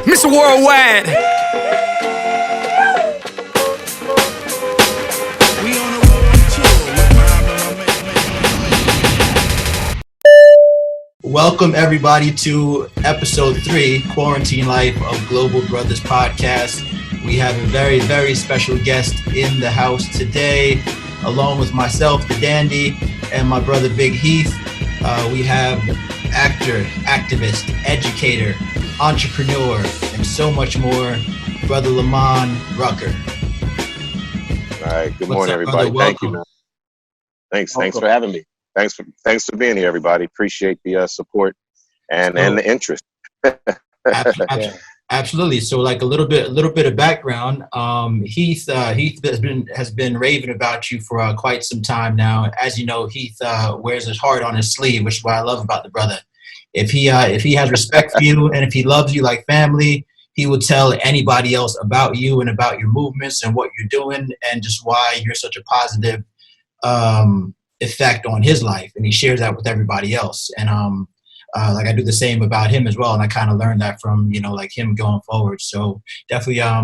Mr. Worldwide. Welcome everybody to episode 3, Quarantine Life of Global Brothers Podcast. We have a very, very special guest in the house today, along with myself, the Dandy, and my brother, Big Heath. We have actor, activist, educator, entrepreneur, and so much more, Brother Lamman Rucker. All right. Good morning, everybody. Thank you, man. Thanks for having me. Thanks for being here, everybody. Appreciate the support and the interest. Absolutely. So, like a little bit of background. Heath has been raving about you for quite some time now. As you know, Heath wears his heart on his sleeve, which is what I love about the brother. If he has respect for you and if he loves you like family, he will tell anybody else about you and about your movements and what you're doing and just why you're such a positive effect on his life, and he shares that with everybody else. And like I do the same about him as well, and I kind of learned that from like him going forward. So definitely a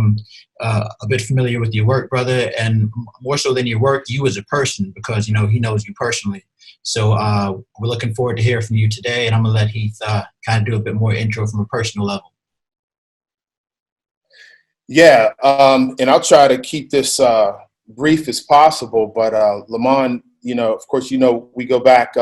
bit familiar with your work, brother, and more so than your work, you as a person, because he knows you personally. So we're looking forward to hear from you today, and I'm gonna let Heath kind of do a bit more intro from a personal level. Yeah, and I'll try to keep this brief as possible. But Lamman, of course, we go back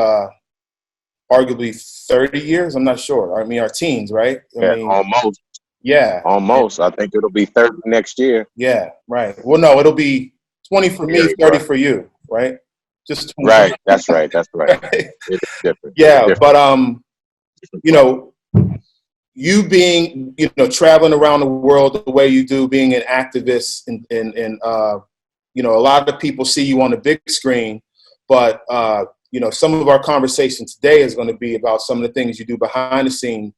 arguably 30 years. I'm not sure. I mean, our teens, right? Almost. Yeah. Almost. I think it'll be 30 next year. Yeah, right. Well, no, it'll be 20 for me, 30 for you, right? Just 20. Right. That's right. It's different. Yeah, it's different. But you being, traveling around the world the way you do, being an activist, and a lot of people see you on the big screen, but some of our conversation today is going to be about some of the things you do behind the scenes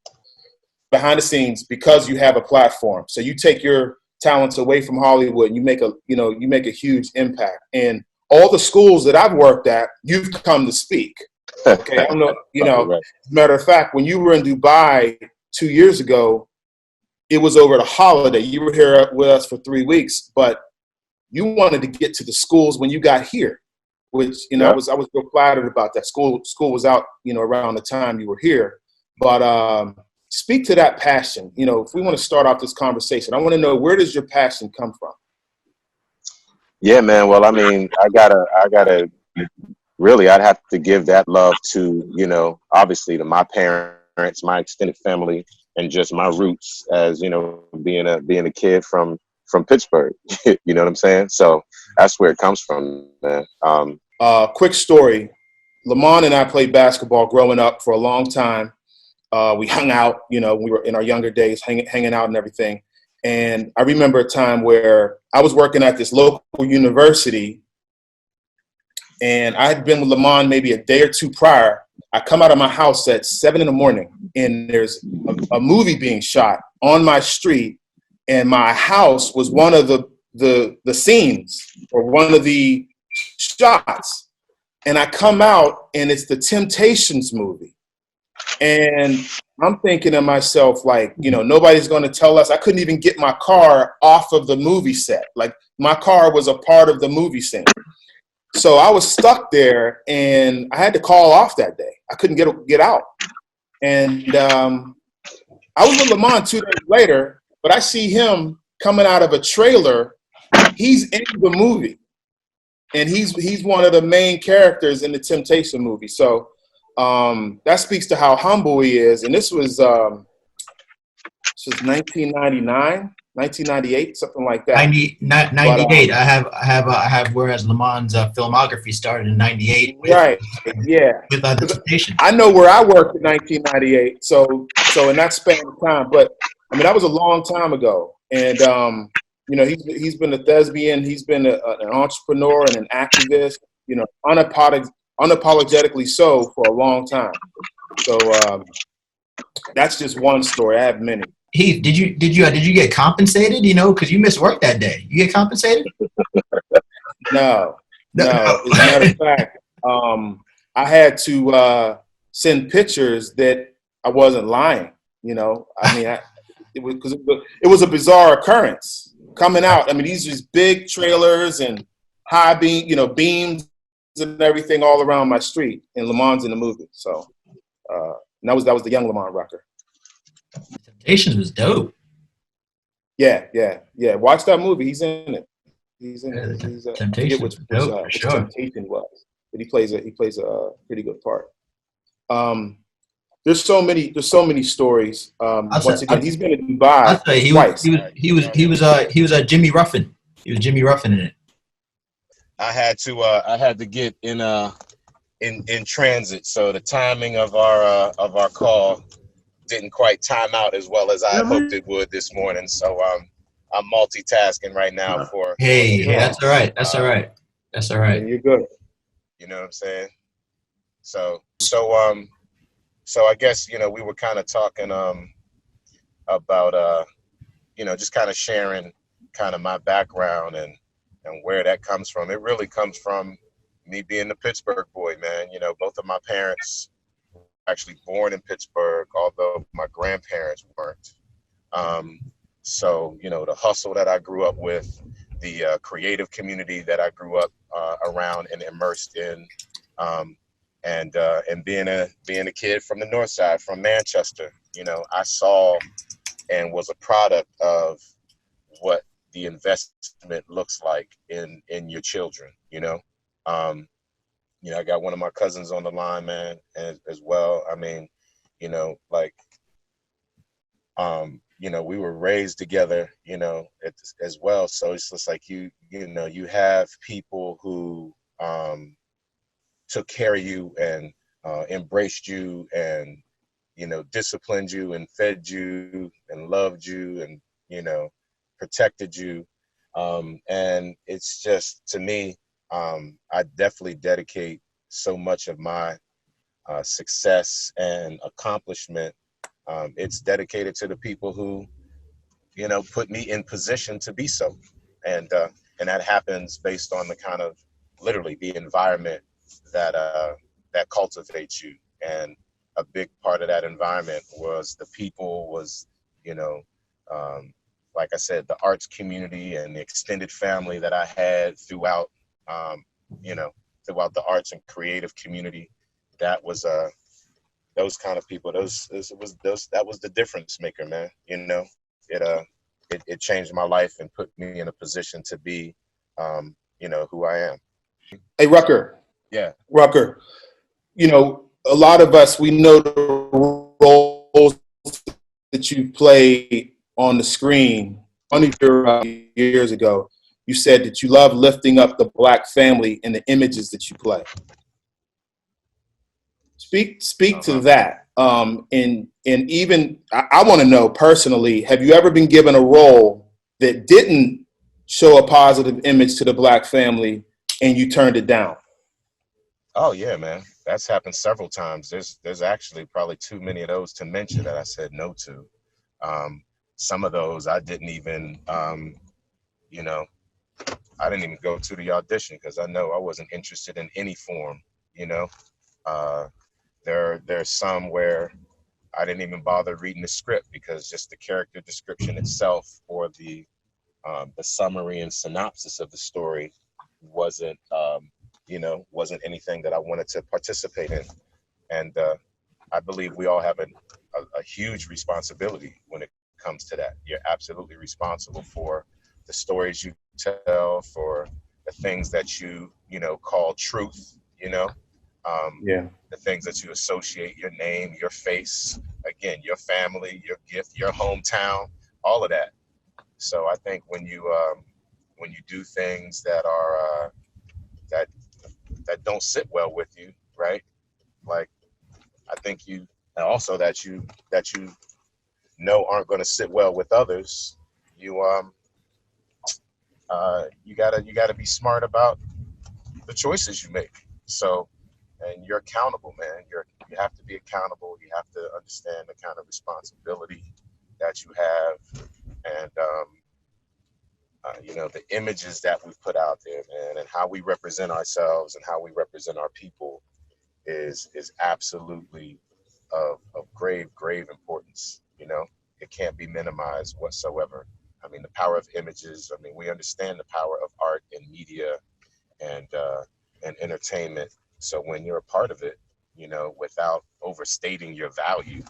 because you have a platform. So you take your talents away from Hollywood and you make a huge impact. And all the schools that I've worked at, you've come to speak. Okay, I don't know, Right. As a matter of fact, when you were in Dubai 2 years ago, it was over the holiday. You were here with us for 3 weeks, but you wanted to get to the schools when you got here, which, I was real flattered about that. School was out, around the time you were here. But speak to that passion. If we want to start off this conversation, I want to know, where does your passion come from? Yeah, man. Well, I mean, I gotta really, I'd have to give that love to, obviously to my parents, my extended family, and just my roots as, being a kid from Pittsburgh. You know what I'm saying? So that's where it comes from, man. Quick story. Lamman and I played basketball growing up for a long time. We hung out, we were in our younger days hanging out and everything. And I remember a time where I was working at this local university, and I had been with Lamman maybe a day or two prior. I come out of my house at 7 a.m, and there's a movie being shot on my street, and my house was one of the scenes or one of the shots. And I come out, and it's the Temptations movie. And I'm thinking to myself, like, nobody's going to tell us. I couldn't even get my car off of the movie set. Like, my car was a part of the movie scene. So I was stuck there, and I had to call off that day. I couldn't get out. And I was with Lamman 2 days later, but I see him coming out of a trailer. He's in the movie, and he's one of the main characters in the Temptation movie. So that speaks to how humble he is. And this was 1999, 1998, something like that. 98. But, I have whereas Lamman's filmography started in 98. Right. Yeah. With the Temptations. I know where I worked in 1998. So in that span of time, but I mean, that was a long time ago. And he's been a thespian. He's been an entrepreneur and an activist. Unapologetically so for a long time. So that's just one story. I have many. Heath, did you get compensated? Because you missed work that day. You get compensated? No. As a matter of fact, I had to send pictures that I wasn't lying. It was because it was a bizarre occurrence coming out. I mean, these just big trailers and high beam, beams and everything all around my street. And Lamman's in the movie, so and that was the young Lamman Rucker. Temptations was dope. Yeah. Watch that movie. He's in it. He's in Yeah, it. He's I forget Temptations which was dope, for sure. temptation was, but he plays a pretty good part. There's so many stories. Once again, he's been in Dubai I'll say twice. he was Jimmy Ruffin. He was Jimmy Ruffin in it. I had to get in transit, so the timing of our call didn't quite time out as well as I had hoped it would this morning. So I'm multitasking right now for. Hey, that's all right. That's all right. That's all right. You're good. You know what I'm saying? So I guess we were kind of talking about just kind of sharing kind of my background and where that comes from. It really comes from me being the Pittsburgh boy, man. Both of my parents were actually born in Pittsburgh, although my grandparents weren't. So the hustle that I grew up with, the creative community that I grew up around and immersed in, and being a kid from the North Side, from Manchester, I saw and was a product of what the investment looks like in your children. I got one of my cousins on the line, man, as well. I mean, we were raised together, as well. So it's just like you have people who took care of you and embraced you and disciplined you and fed you and loved you and protected you, and it's just, to me, I definitely dedicate so much of my success and accomplishment. It's dedicated to the people who put me in position to be so, and that happens based on the kind of literally the environment that cultivates you. And a big part of that environment was the people, was like I said, the arts community and the extended family that I had throughout the arts and creative community. That was those kind of people. That was the difference maker, man. It changed my life and put me in a position to be who I am. Hey, Rucker. Yeah. Rucker. A lot of us, we know the roles that you played on the screen. One of your years ago, you said that you love lifting up the Black family in the images that you play. Speak to that. And even I want to know personally, have you ever been given a role that didn't show a positive image to the Black family and you turned it down? Oh yeah, man. That's happened several times. There's actually probably too many of those to mention that I said no to. Some of those I didn't even I didn't even go to the audition because I know I wasn't interested in any form. There's some where I didn't even bother reading the script because just the character description itself or the summary and synopsis of the story wasn't anything that I wanted to participate in. And I believe we all have a huge responsibility when it comes to that. You're absolutely responsible for the stories you tell, for the things that you call truth, the things that you associate your name, your face, again, your family, your gift, your hometown, all of that. So I think when you do things that are that don't sit well with you, right? Like, I think you, and also that you aren't going to sit well with others. You gotta be smart about the choices you make. So, and you're accountable, man. You have to be accountable. You have to understand the kind of responsibility that you have, and the images that we put out there, man, and how we represent ourselves and how we represent our people is absolutely of grave importance. it can't be minimized whatsoever. I mean, the power of images. I mean, we understand the power of art and media and entertainment. So when you're a part of it, you know, without overstating your value,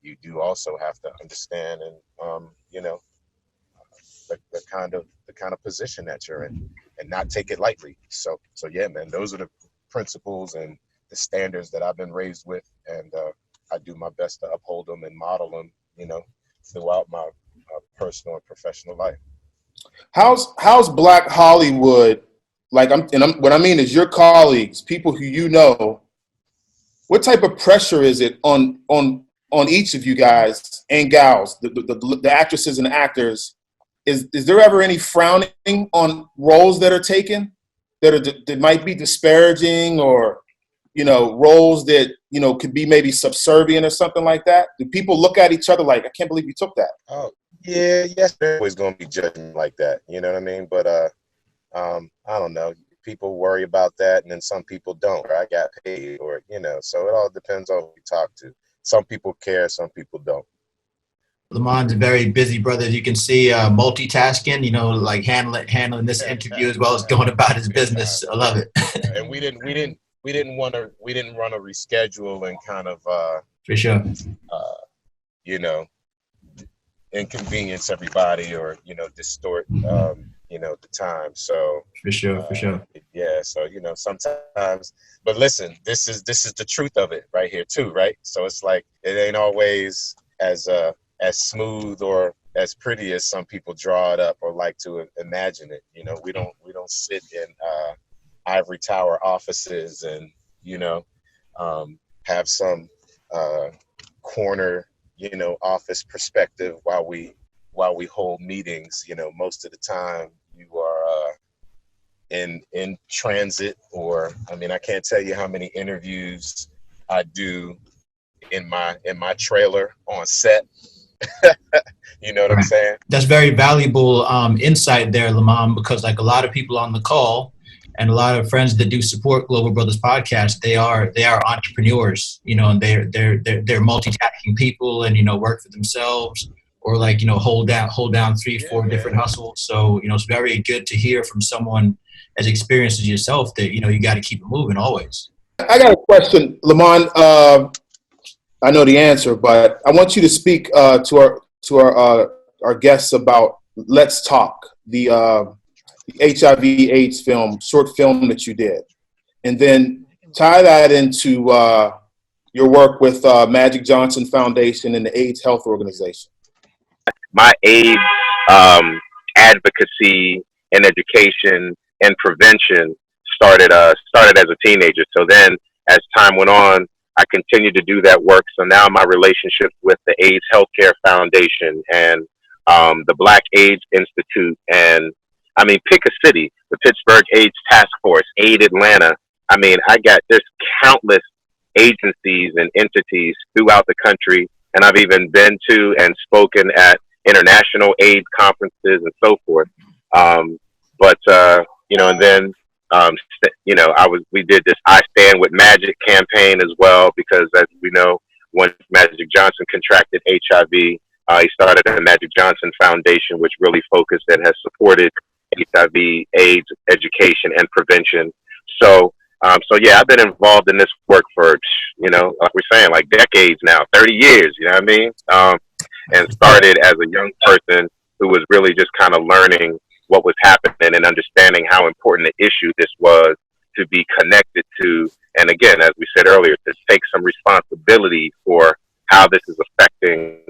you do also have to understand and you know, the kind of position that you're in, and not take it lightly. So yeah, man, those are the principles and the standards that I've been raised with, and I do my best to uphold them and model them, you know, throughout my personal and professional life. How's Black Hollywood? Like what I mean is your colleagues, people who you know. What type of pressure is it on each of you guys and gals, the actresses and actors? Is there ever any frowning on roles that are taken that might be disparaging, or, you know, roles that, you know, could be maybe subservient or something like that? Do people look at each other like, I can't believe you took that? Oh yeah, yes, there's always going to be judging like that. You know what I mean? But I don't know. People worry about that, and then some people don't. Or I got paid, or, you know. So it all depends on who you talk to. Some people care, some people don't. Lamman's a very busy brother. As you can see, multitasking, you know, like handling this interview as well as going about his business. I love it. And we didn't run a reschedule and kind of For sure. you know, inconvenience everybody, or, you know, distort you know, the time. So for sure. Yeah, so, you know, sometimes, but listen, this is the truth of it right here too, right? So it's like, it ain't always as smooth or as pretty as some people draw it up or like to imagine it. You know, we don't sit in ivory tower offices and, you know, have some corner, you know, office perspective while we hold meetings. You know, most of the time you are in transit, or, I mean, I can't tell you how many interviews I do in my trailer on set. You know what I'm saying? That's very valuable insight there, Lamman, because like a lot of people on the call and a lot of friends that do support Global Brothers podcast, they are entrepreneurs, you know, and they're multitasking people, and, you know, work for themselves, or like, you know, hold down 3-4 different hustles. So, you know, it's very good to hear from someone as experienced as yourself that, you know, you got to keep it moving always. I got a question, Lamman. I know the answer, but I want you to speak to our guests about Let's Talk, the HIV/AIDS short film that you did, and then tie that into your work with Magic Johnson Foundation and the AIDS Health Organization. My AIDS advocacy and education and prevention started as a teenager. So then, as time went on, I continued to do that work. So now my relationship with the AIDS Healthcare Foundation and the Black AIDS Institute, and, I mean, pick a city, the Pittsburgh AIDS Task Force, AIDS Atlanta. I mean, there's countless agencies and entities throughout the country, and I've even been to and spoken at international AIDS conferences and so forth. You know, and then, you know, we did this I Stand with Magic campaign as well, because, as we know, when Magic Johnson contracted HIV, he started the Magic Johnson Foundation, which really focused and has supported HIV/AIDS education and prevention. So yeah, I've been involved in this work for, you know, like we're saying, like decades now, 30 years, you know what I mean? And started as a young person who was really just kind of learning what was happening and understanding how important an issue this was to be connected to. And again, as we said earlier, to take some responsibility for how this is affecting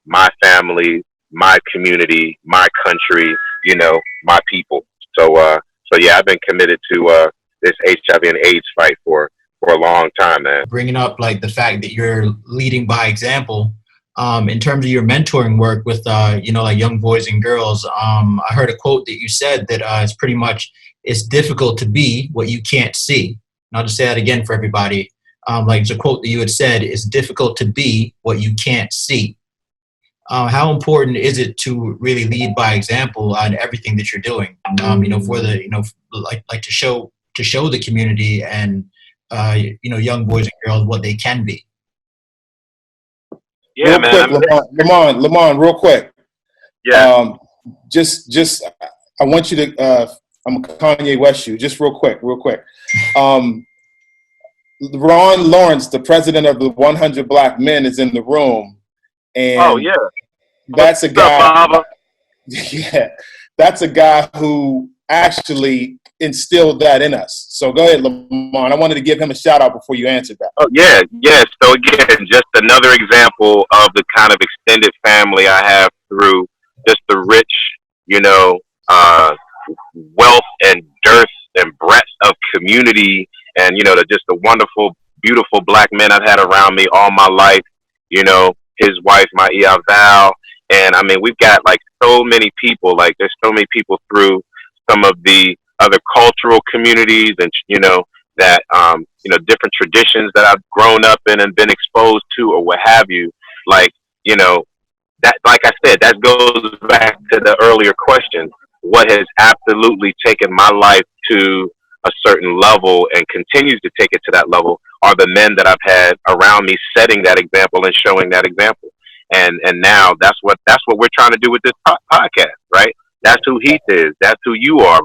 my family, my community, my country, you know, my people. So yeah, I've been committed to this HIV and AIDS fight for a long time, man. Bringing up like the fact that you're leading by example, in terms of your mentoring work with, you know, like young boys and girls, I heard a quote that you said that it's pretty much, it's difficult to be what you can't see. And I'll just say that again for everybody. Like it's a quote that you had said, it's difficult to be what you can't see. How important is it to really lead by example on everything that you're doing? You know, for the, you know, like to show the community and, you know, young boys and girls what they can be. Yeah, Real man. quick, Lamman, real quick. Yeah. Just, I want you to, I'm Kanye West you, just real quick. Ron Lawrence, the president of the 100 Black Men, is in the room, Oh, and yeah. that's a What's up, guy. Baba? Yeah, that's a guy who actually instilled that in us. So go ahead, Lamont. I wanted to give him a shout out before you answered that. Oh, yeah. Yeah. So, again, just another example of the kind of extended family I have through just the rich, you know, uh, wealth and dearth and breadth of community, and just the wonderful, beautiful Black men I've had around me all my life. His wife, my Val, and I mean, we've got like so many people. Like, there's so many people through some of the other cultural communities, and that different traditions that I've grown up in and been exposed to, or what have you. Like, you know, that, like I said, that goes back to the earlier question. What has absolutely taken my life to a certain level and continues to take it to that level are the men that I've had around me, setting that example and showing that example. And now that's what we're trying to do with this podcast, right? That's who Heath is. That's who you are,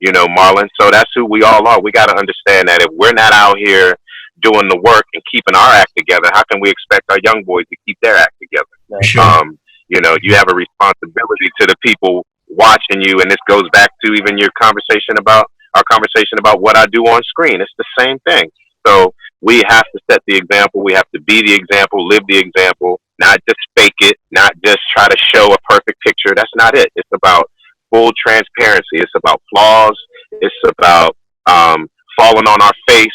Marlon. So that's who we all are. We got to understand that if we're not out here doing the work and keeping our act together, how can we expect our young boys to keep their act together? Sure. You have a responsibility to the people watching you, and this goes back to even our conversation about what I do on screen. It's the same thing. So we have to set the example. We have to be the example, live the example, not just fake it, not just try to show a perfect picture. That's not it. It's about full transparency. It's about flaws. It's about falling on our face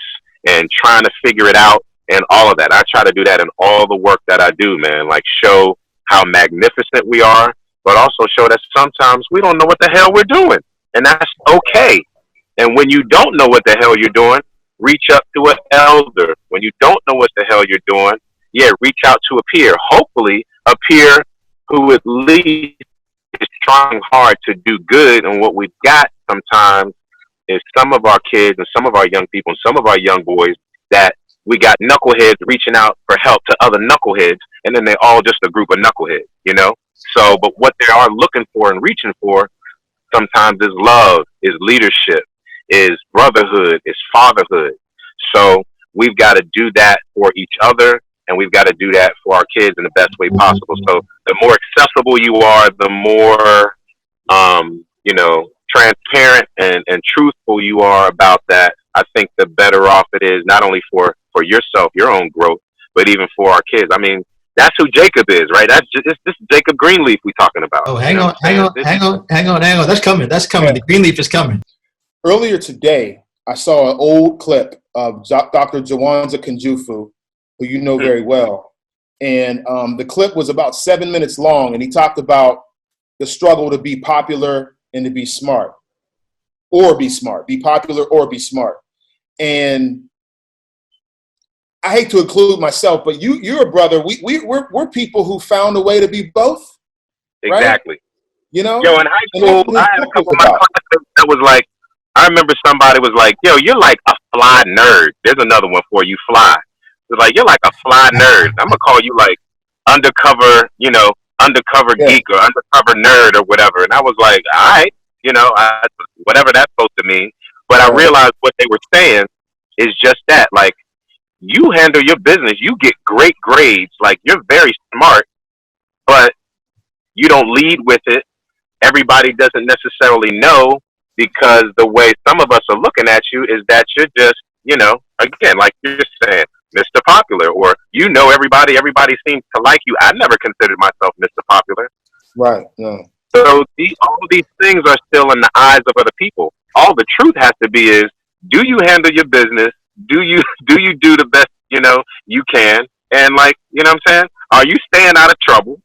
and trying to figure it out and all of that. I try to do that in all the work that I do, man. Like, show how magnificent we are, but also show that sometimes we don't know what the hell we're doing. And that's okay. And when you don't know what the hell you're doing, reach up to an elder. When you don't know what the hell you're doing, reach out to a peer. Hopefully a peer who at least is trying hard to do good. And what we've got sometimes is some of our kids and some of our young people and some of our young boys that we got knuckleheads reaching out for help to other knuckleheads, and then they're all just a group of knuckleheads, So, but what they are looking for and reaching for sometimes is love, is leadership, is brotherhood, is fatherhood. So we've got to do that for each other, and we've got to do that for our kids in the best way possible. So the more accessible you are, the more, transparent and truthful you are about that, I think the better off it is, not only for yourself, your own growth, but even for our kids. I mean, that's who Jacob is, right? This is Jacob Greenleaf we're talking about. Oh, hang on. That's coming. Yeah. The Greenleaf is coming. Earlier today, I saw an old clip of Dr. Jawanza Kunjufu, who you know very well. And the clip was about 7 minutes long, and he talked about the struggle to be popular and to be smart. Or be smart. Be popular or be smart. And I hate to include myself, but you're a brother. We're people who found a way to be both. Right? Exactly. Yo, in high school, I had a couple of my classes that was like, I remember somebody was like, yo, you're like a fly nerd. There's another one for you, fly. It's like, you're like a fly nerd. I'm going to call you like undercover geek or undercover nerd or whatever. And I was like, all right, whatever that's supposed to mean. But I realized what they were saying is just that. Like, you handle your business, you get great grades. Like, you're very smart, but you don't lead with it. Everybody doesn't necessarily know, because the way some of us are looking at you is that you're just, again, like you're saying, Mr. Popular, or everybody seems to like you. I never considered myself Mr. Popular. Right. No. So all these things are still in the eyes of other people. All the truth has to be is, do you handle your business? Do you do the best, you can? And like, you know what I'm saying? Are you staying out of trouble?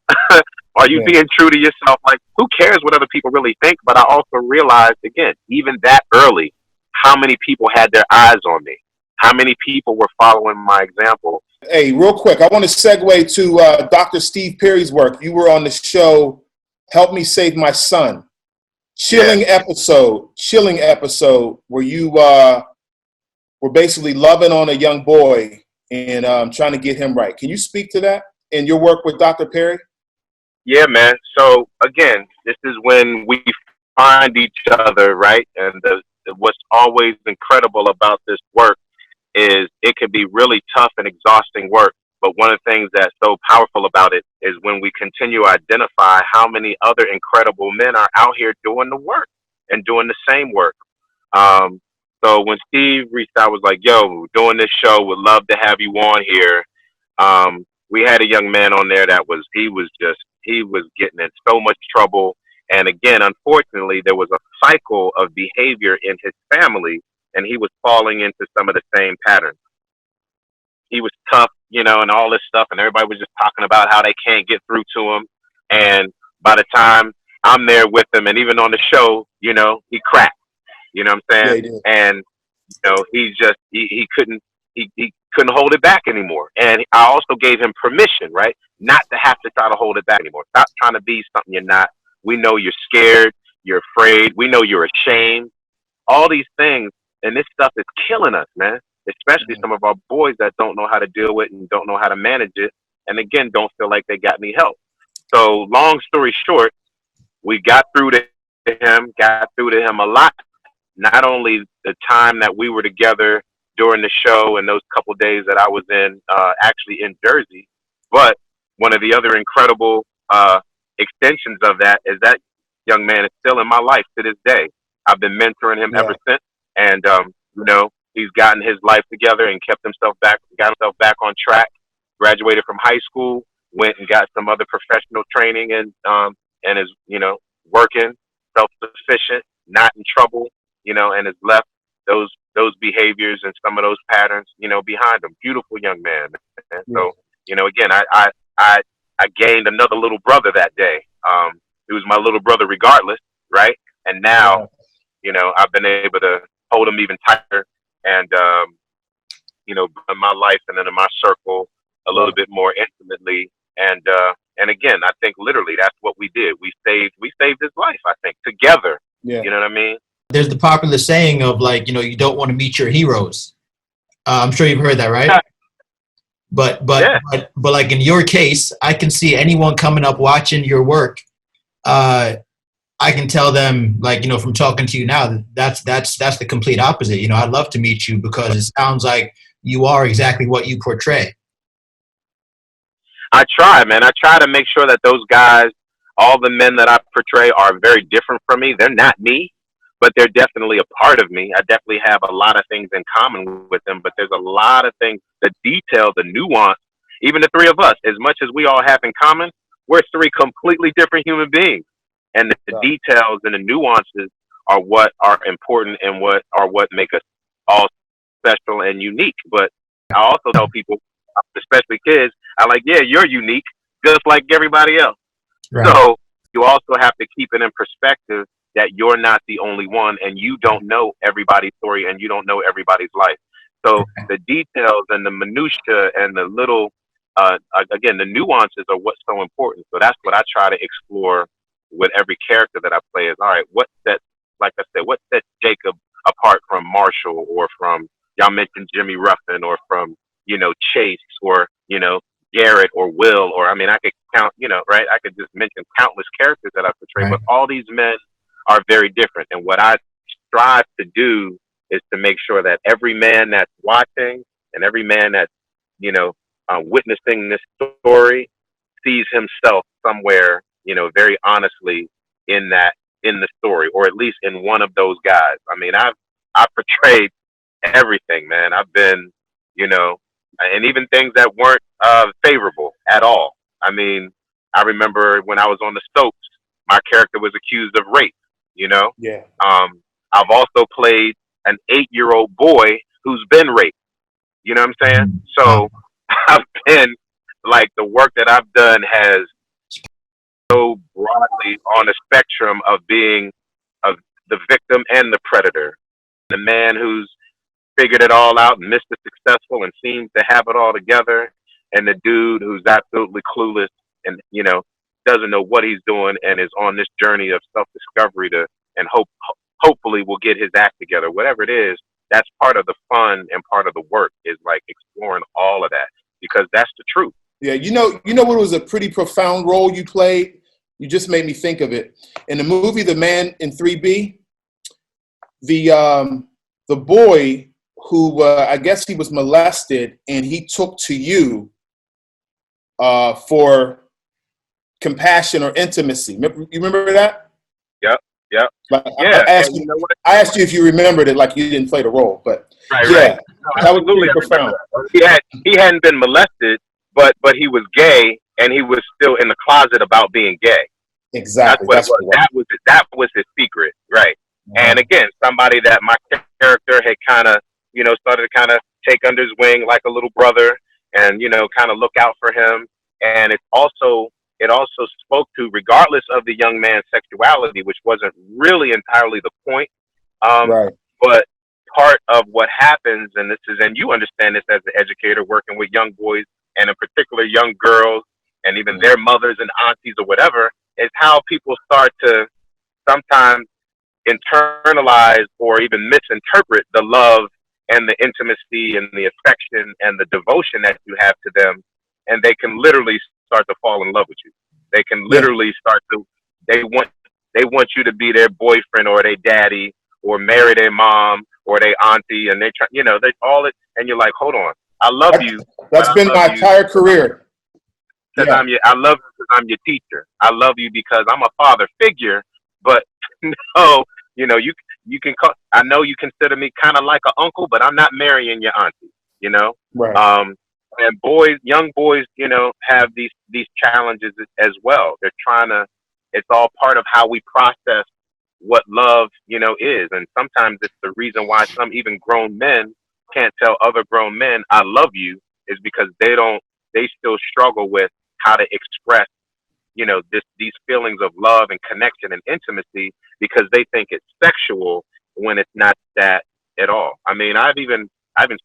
Are you being true to yourself? Like, who cares what other people really think? But I also realized, again, even that early, how many people had their eyes on me? How many people were following my example? Hey, real quick, I want to segue to Dr. Steve Perry's work. You were on the show, Help Me Save My Son. Chilling episode where you were basically loving on a young boy and trying to get him right. Can you speak to that? in your work with Dr. Perry? Yeah, man. So again, this is when we find each other, right? And what's always incredible about this work is it can be really tough and exhausting work. But one of the things that's so powerful about it is when we continue to identify how many other incredible men are out here doing the work and doing the same work. Um, so when Steve reached out, was like, "Yo, we're doing this show. Would love to have you on here." We had a young man on there that he was getting in so much trouble. And again, unfortunately, there was a cycle of behavior in his family, and he was falling into some of the same patterns. He was tough, and all this stuff, and everybody was just talking about how they can't get through to him. And by the time I'm there with him, and even on the show, he cracked. You know what I'm Yeah, saying? he did. And he couldn't he couldn't hold it back anymore. And I also gave him permission, right, not to have to try to hold it back anymore. Stop trying to be something you're not. We know you're scared, you're afraid, we know you're ashamed. All these things, and this stuff is killing us, man. Especially some of our boys that don't know how to deal with and don't know how to manage it, and again, don't feel like they got any help. So, long story short, we got through to him a lot. Not only the time that we were together during the show and those couple days that I was actually in Jersey, but one of the other incredible extensions of that is that young man is still in my life to this day. I've been mentoring him ever since, and he's gotten his life together and got himself back on track. Graduated from high school, went and got some other professional training, and is working, self sufficient, not in trouble, and has left those behaviors and some of those patterns, behind him. Beautiful young man. And so, again, I gained another little brother that day. He was my little brother regardless, right? And now, I've been able to hold him even tighter and, in my life and then in my circle a little bit more intimately. And again, I think literally that's what we did. We saved his life, I think, together. Yeah. You know what I mean? There's the popular saying of you don't want to meet your heroes. I'm sure you've heard that, right? Yeah. But like in your case, I can see anyone coming up watching your work. I can tell them, from talking to you now, that's the complete opposite. I'd love to meet you because it sounds like you are exactly what you portray. I try, man. I try to make sure that those guys, all the men that I portray, are very different from me. They're not me, but they're definitely a part of me. I definitely have a lot of things in common with them, but there's a lot of things, the detail, the nuance, even the three of us, as much as we all have in common, we're three completely different human beings. And the details and the nuances are what are important and what make us all special and unique. But I also tell people, especially kids, you're unique, just like everybody else. Right. So you also have to keep it in perspective that you're not the only one, and you don't know everybody's story, and you don't know everybody's life. So the details and the minutia and the little, again, the nuances are what's so important. So that's what I try to explore with every character that I play. Is all right, what sets Jacob apart from Marshall, or from, y'all mentioned Jimmy Ruffin, or from Chase, or Garrett, or Will, or I could count, right? I could just mention countless characters that I portray, but all these men are very different. And what I strive to do is to make sure that every man that's watching and every man that's witnessing this story sees himself somewhere, very honestly in the story, or at least in one of those guys. I've portrayed everything, man. I've been, and even things that weren't favorable at all. I remember when I was on the Stokes, my character was accused of rape. Yeah. I've also played an 8-year-old boy who's been raped. You know what I'm saying? So I've been the work that I've done has so broadly on the spectrum of being the victim and the predator, the man who's figured it all out and Mr. Successful and seems to have it all together, and the dude who's absolutely clueless and doesn't know what he's doing and is on this journey of self-discovery and hopefully will get his act together. Whatever it is, that's part of the fun and part of the work, is exploring all of that, because that's the truth. Yeah, you know what was a pretty profound role you played? You just made me think of it. In the movie The Man in 3B, the boy who I guess he was molested, and he took to you for compassion or intimacy. You remember that? Yep. Yep. Like, Yeah. I asked you if you remembered it, like you didn't play the role, but Right. yeah, Right. No, that was absolutely. pretty profound. He hadn't been molested, but he was gay, and he was still in the closet about being gay. Exactly. That's what it was. That was his secret, right? And again, somebody that my character had kind of, started to kind of take under his wing like a little brother, and kind of look out for him. And it also spoke to, regardless of the young man's sexuality, which wasn't really entirely the point, Right. but part of what happens, and you understand this as an educator working with young boys, and in particular young girls, and even their mothers and aunties or whatever, is how people start to sometimes internalize or even misinterpret the love and the intimacy and the affection and the devotion that you have to them, and they can literally start to fall in love with you. They can literally start to, they want you to be their boyfriend or their daddy, or marry their mom or their auntie, and they try, they all it, and you're like, hold on, I love you. That's been my entire career. Because I love you because I'm your teacher. I love you because I'm a father figure. But no, you can call, I know you consider me kind of like an uncle, but I'm not marrying your auntie. Right. And young boys, have these challenges as well. They're trying to. It's all part of how we process what love, is, and sometimes it's the reason why some even grown men can't tell other grown men I love you, is because they still struggle with how to express, these feelings of love and connection and intimacy, because they think it's sexual when it's not that at all. I mean, I even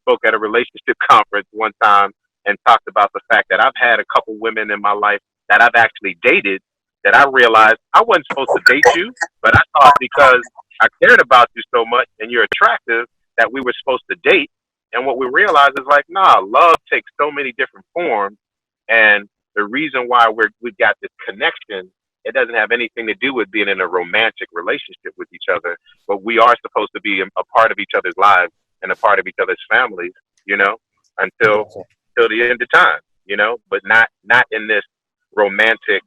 spoke at a relationship conference one time and talked about the fact that I've had a couple women in my life that I've actually dated, that I realized I wasn't supposed to date you, but I thought because I cared about you so much and you're attractive that we were supposed to date. And what we realized is like, nah, love takes so many different forms. And the reason why we've got this connection, it doesn't have anything to do with being in a romantic relationship with each other, but we are supposed to be a part of each other's lives and a part of each other's families, until the end of time, but not in this romantic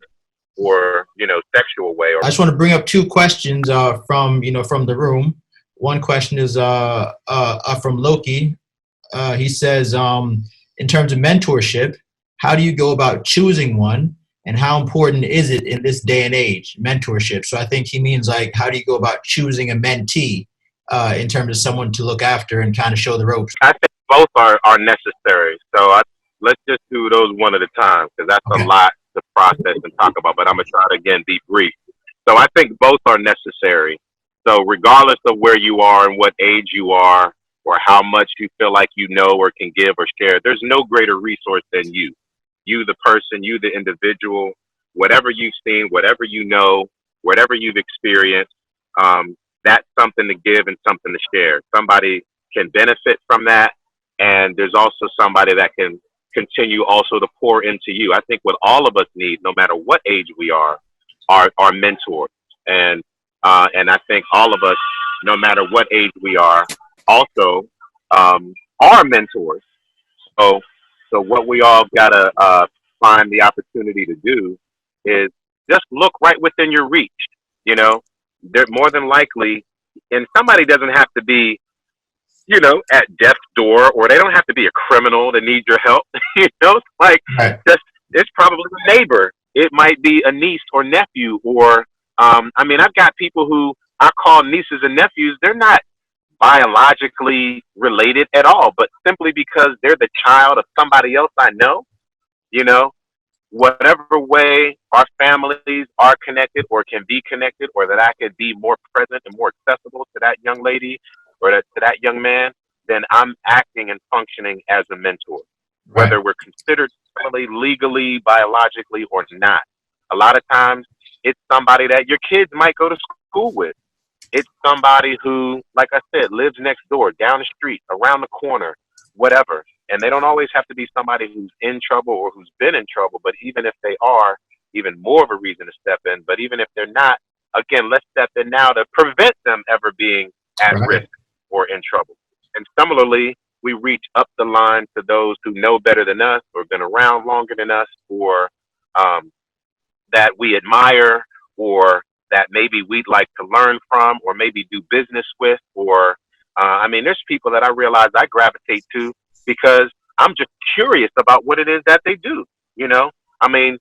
or sexual way. I just want to bring up two questions from the room. One question is from Loki. He says, in terms of mentorship, how do you go about choosing one, and how important is it in this day and age, mentorship? So I think he means like, how do you go about choosing a mentee in terms of someone to look after and kind of show the ropes? I think both are necessary. So let's just do those one at a time, because that's a lot to process and talk about, but I'm going to try to, again, be brief. So I think both are necessary. So regardless of where you are and what age you are, or how much you feel like you know or can give or share, there's no greater resource than you. You, the person, you, the individual, whatever you've seen, whatever you know, whatever you've experienced, that's something to give and something to share. Somebody can benefit from that, and there's also somebody that can continue also to pour into you. I think what all of us need, no matter what age we are mentors. And I think all of us, no matter what age we are, also are mentors. So what we all gotta find the opportunity to do is just look right within your reach. They're more than likely, and somebody doesn't have to be, at death's door, or they don't have to be a criminal that needs your help. Like, just, it's probably a neighbor. It might be a niece or nephew, or I've got people who I call nieces and nephews. They're not biologically related at all, but simply because they're the child of somebody else I know. Whatever way our families are connected or can be connected, or that I could be more present and more accessible to that young lady or to that young man, then I'm acting and functioning as a mentor, whether we're considered legally, biologically, or not. A lot of times it's somebody that your kids might go to school with. It's somebody who, like I said, lives next door, down the street, around the corner, whatever. And they don't always have to be somebody who's in trouble or who's been in trouble, but even if they are, even more of a reason to step in. But even if they're not, again, let's step in now to prevent them ever being at risk Right. or in trouble. And similarly, we reach up the line to those who know better than us or been around longer than us, or um, that we admire, or that maybe we'd like to learn from or maybe do business with, or I mean, there's people that I realize I gravitate to because I'm just curious about what it is that they do. You know, I mean,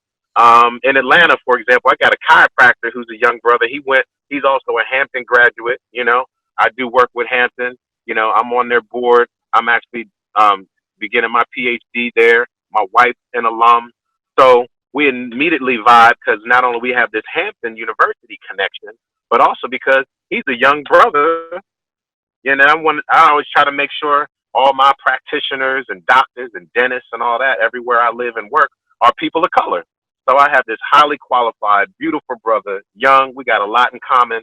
in Atlanta, for example, I got a chiropractor who's a young brother. He's also a Hampton graduate. You know, I do work with Hampton. You know, I'm on their board. I'm actually beginning my PhD there. My wife's an alum. So we immediately vibe because not only we have this Hampton University connection, but also because he's a young brother. You know, I always try to make sure all my practitioners and doctors and dentists and all that, everywhere I live and work, are people of color. So I have this highly qualified, beautiful brother, young. We got a lot in common.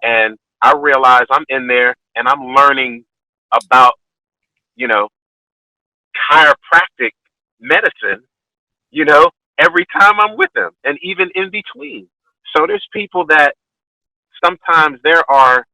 And I realize I'm in there and I'm learning about, you know, chiropractic medicine, you know, every time I'm with them and even in between. So there's people that sometimes there are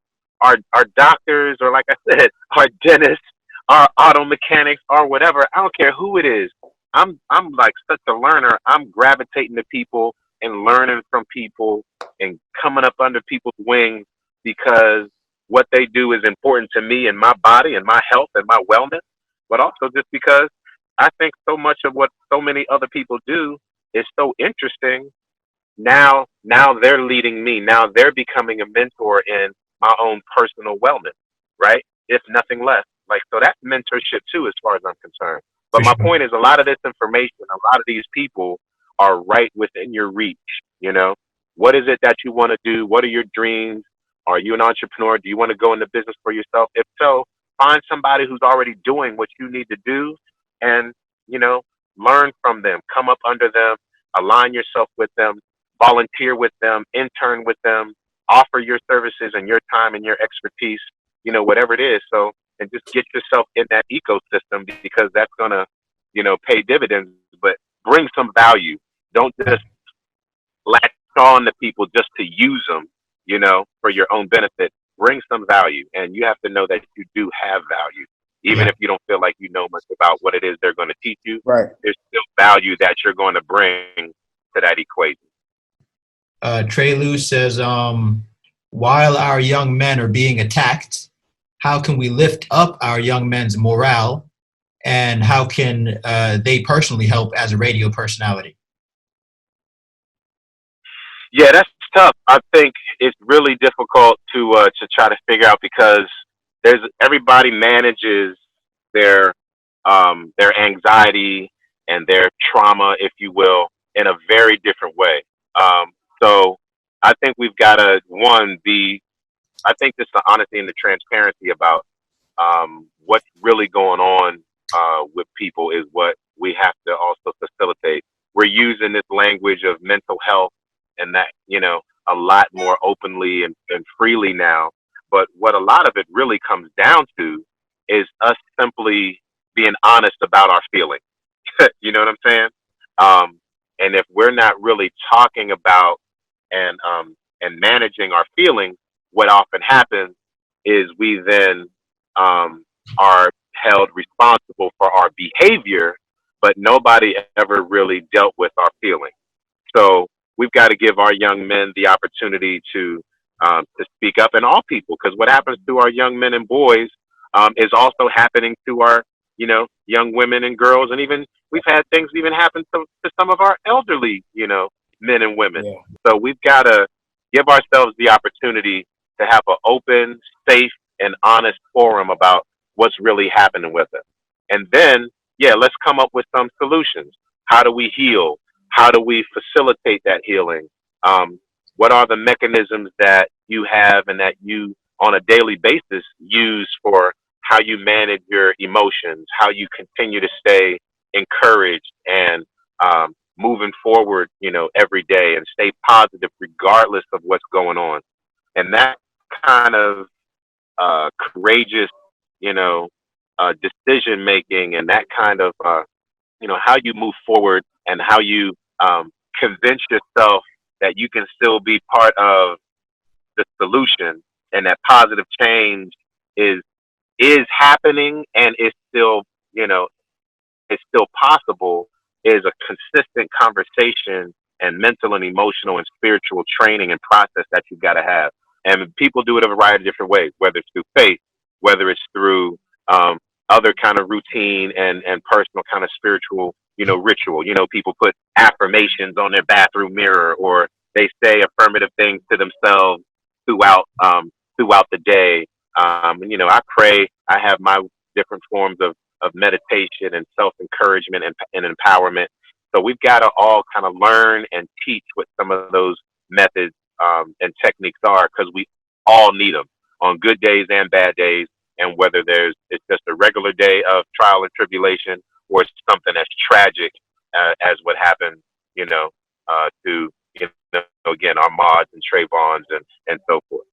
doctors, or like I said, are dentists, are auto mechanics, or whatever. I don't care who it is. I'm like such a learner. I'm gravitating to people and learning from people and coming up under people's wings because what they do is important to me and my body and my health and my wellness, but also just because I think so much of what so many other people do is so interesting. Now they're leading me. Now they're becoming a mentor in my own personal wellness, right? If nothing less. Like, so that's mentorship too, as far as I'm concerned. But For my sure. point is, a lot of this information, a lot of these people are right within your reach. You know, what is it that you want to do? What are your dreams? Are you an entrepreneur? Do you want to go into business for yourself? If so, find somebody who's already doing what you need to do, and, you know, learn from them, come up under them, align yourself with them, volunteer with them, intern with them, offer your services and your time and your expertise, you know, whatever it is. So, and just get yourself in that ecosystem because that's going to, you know, pay dividends, but bring some value. Don't just latch on to people just to use them, you know, for your own benefit. Bring some value. And you have to know that you do have value. Even Yeah. if you don't feel like you know much about what it is they're going to teach you, Right. there's still value that you're going to bring to that equation. Trey Lou says, while our young men are being attacked, how can we lift up our young men's morale, and how can they personally help as a radio personality? Yeah, that's tough. I think it's really difficult to try to figure out because everybody manages their anxiety and their trauma, if you will, in a very different way. So I think we've got to one be. I think just the honesty and the transparency about what's really going on with people is what we have to also facilitate. We're using this language of mental health and that, you know, a lot more openly and freely now. But what a lot of it really comes down to is us simply being honest about our feelings. You know what I'm saying? And if we're not really talking about and managing our feelings, what often happens is we then are held responsible for our behavior, but nobody ever really dealt with our feelings. So we've got to give our young men the opportunity to speak up, and all people, because what happens to our young men and boys is also happening to our, you know, young women and girls, and even we've had things even happen to some of our elderly, you know, men and women. Yeah. So we've got to give ourselves the opportunity to have an open, safe, and honest forum about what's really happening with us. And then, yeah, let's come up with some solutions. How do we heal? How do we facilitate that healing? What are the mechanisms that you have and that you, on a daily basis, use for how you manage your emotions, how you continue to stay encouraged and moving forward, you know, every day and stay positive regardless of what's going on. And that kind of courageous, you know, decision making and that kind of how you move forward and how you convince yourself that you can still be part of the solution and that positive change is happening and is still it's still possible is a consistent conversation and mental and emotional and spiritual training and process that you've got to have. And people do it a variety of different ways, whether it's through faith, whether it's through other kind of routine and personal kind of spiritual, ritual. People put affirmations on their bathroom mirror, or they say affirmative things to themselves throughout the day. I pray. I have my different forms of meditation and self-encouragement and empowerment. So we've got to all kind of learn and teach what some of those methods and techniques are, because we all need them on good days and bad days. And whether it's just a regular day of trial and tribulation, or it's something that's tragic, as what happened, to again our Mods and Trayvons and so forth.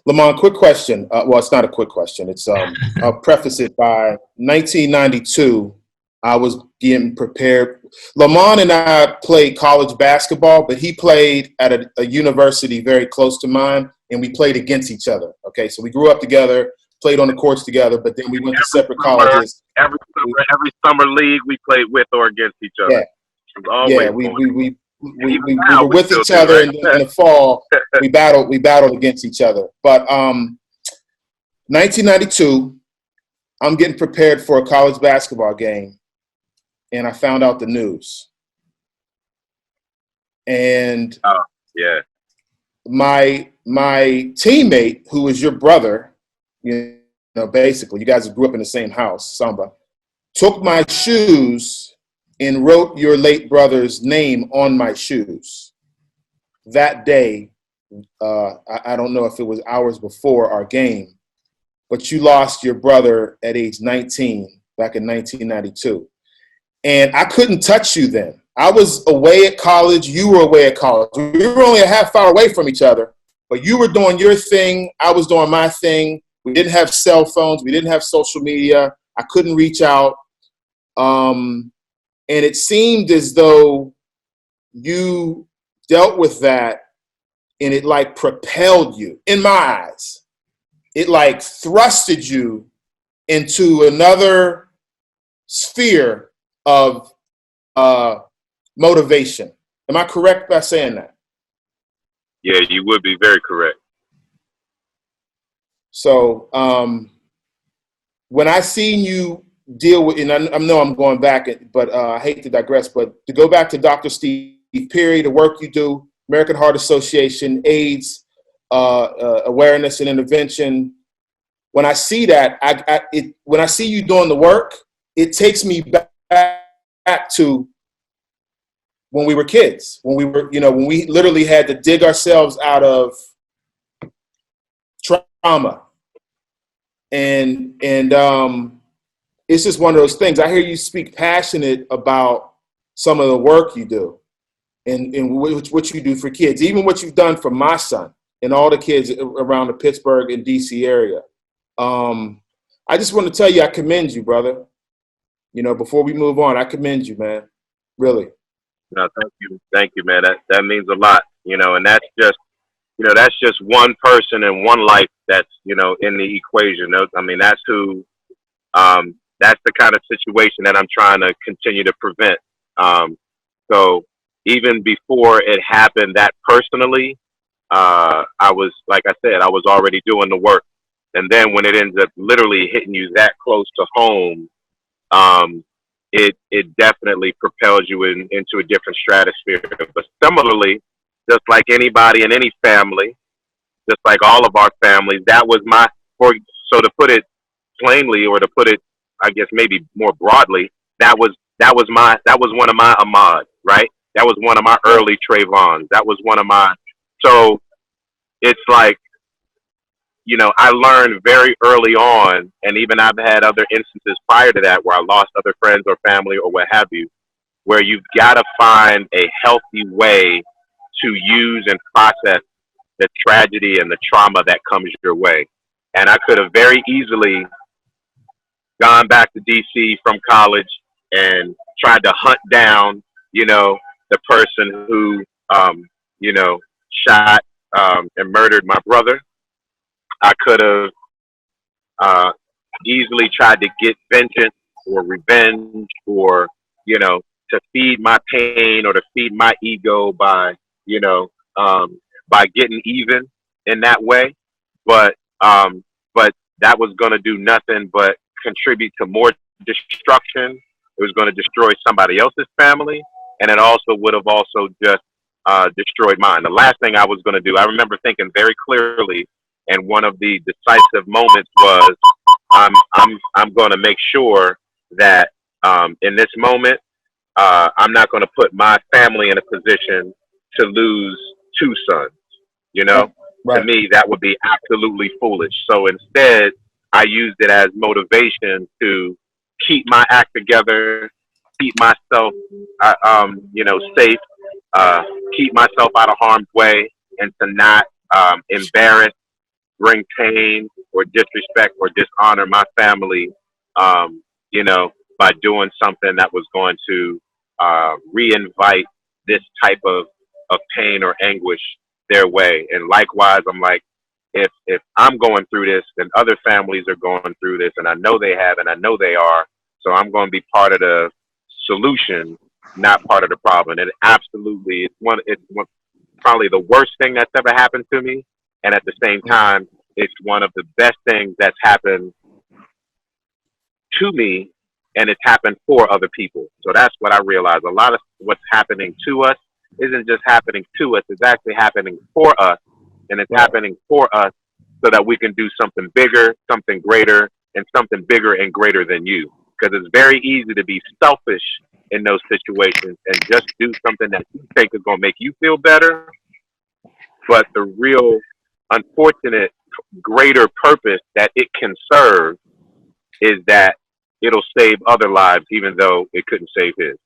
Lamman, quick question. Well, it's not a quick question. It's I'll preface it by 1992. I was getting prepared. Lamman and I played college basketball, but he played at a university very close to mine, and we played against each other. Okay, so we grew up together, played on the courts together, but then we went to separate colleges. Every summer league, we played with or against each other. Yeah, we were with each other, and in the fall we battled against each other. But 1992, I'm getting prepared for a college basketball game, and I found out the news. And my teammate, who was your brother, basically, you guys grew up in the same house, Samba, took my shoes and wrote your late brother's name on my shoes. That day, I don't know if it was hours before our game, but you lost your brother at age 19 back in 1992. And I couldn't touch you then. I was away at college. You were away at college. We were only a half hour away from each other, but you were doing your thing. I was doing my thing. We didn't have cell phones. We didn't have social media. I couldn't reach out. And it seemed as though you dealt with that, and it like propelled you, in my eyes. It like thrusted you into another sphere of motivation. Am I correct by saying that? Yeah, you would be very correct. So when I seen you deal with, and I know I'm going back, but I hate to digress, but to go back to Dr. Steve Perry, the work you do, American Heart Association, AIDS, awareness and intervention. When I see that, when I see you doing the work, it takes me back to when we were kids, when we literally had to dig ourselves out of trauma. And it's just one of those things. I hear you speak passionate about some of the work you do and what you do for kids, even what you've done for my son and all the kids around the Pittsburgh and DC area. I just want to tell you, I commend you, brother. Before we move on, I commend you, man. Really. No, thank you, man. That means a lot. And that's just one person and one life that's in the equation. I mean, that's who. That's the kind of situation that I'm trying to continue to prevent. So even before it happened that personally, I was, like I said, I was already doing the work. And then when it ends up literally hitting you that close to home, it definitely propels you into a different stratosphere. But similarly, just like anybody in any family, just like all of our families, that was so to put it plainly, or to put it, I guess maybe more broadly, that was one of my Ahmads, right? That was one of my early Trayvons. That was one of my, so it's like, I learned very early on, and even I've had other instances prior to that where I lost other friends or family or what have you, where you've got to find a healthy way to use and process the tragedy and the trauma that comes your way. And I could have very easily gone back to DC from college and tried to hunt down, you know, the person who, you know, shot and murdered my brother. I could have uh, easily tried to get vengeance or revenge or, you know, to feed my pain or to feed my ego by, you know, by getting even in that way. But, but that was going to do nothing but contribute to more destruction. It was going to destroy somebody else's family. And it also would have also just destroyed mine. The last thing I was going to do, I remember thinking very clearly, and one of the decisive moments was I'm going to make sure that in this moment I'm not going to put my family in a position to lose two sons. You know, to Right. me that would be absolutely foolish. So instead, I used it as motivation to keep my act together, keep myself, you know, safe, uh, keep myself out of harm's way, and to not embarrass, bring pain or disrespect or dishonor my family, you know, by doing something that was going to re-invite this type of pain or anguish their way. And likewise, I'm like, if I'm going through this, then other families are going through this, and I know they have, and I know they are. So I'm going to be part of the solution, not part of the problem. And absolutely, it's one probably the worst thing that's ever happened to me, and at the same time, it's one of the best things that's happened to me, and it's happened for other people. So that's what I realize. A lot of what's happening to us isn't just happening to us; it's actually happening for us, and it's Right. happening for us so that we can do something bigger, something greater, and something bigger and greater than you. Because it's very easy to be selfish in those situations and just do something that you think is going to make you feel better, but the real unfortunate greater purpose that it can serve is that it'll save other lives even though it couldn't save his.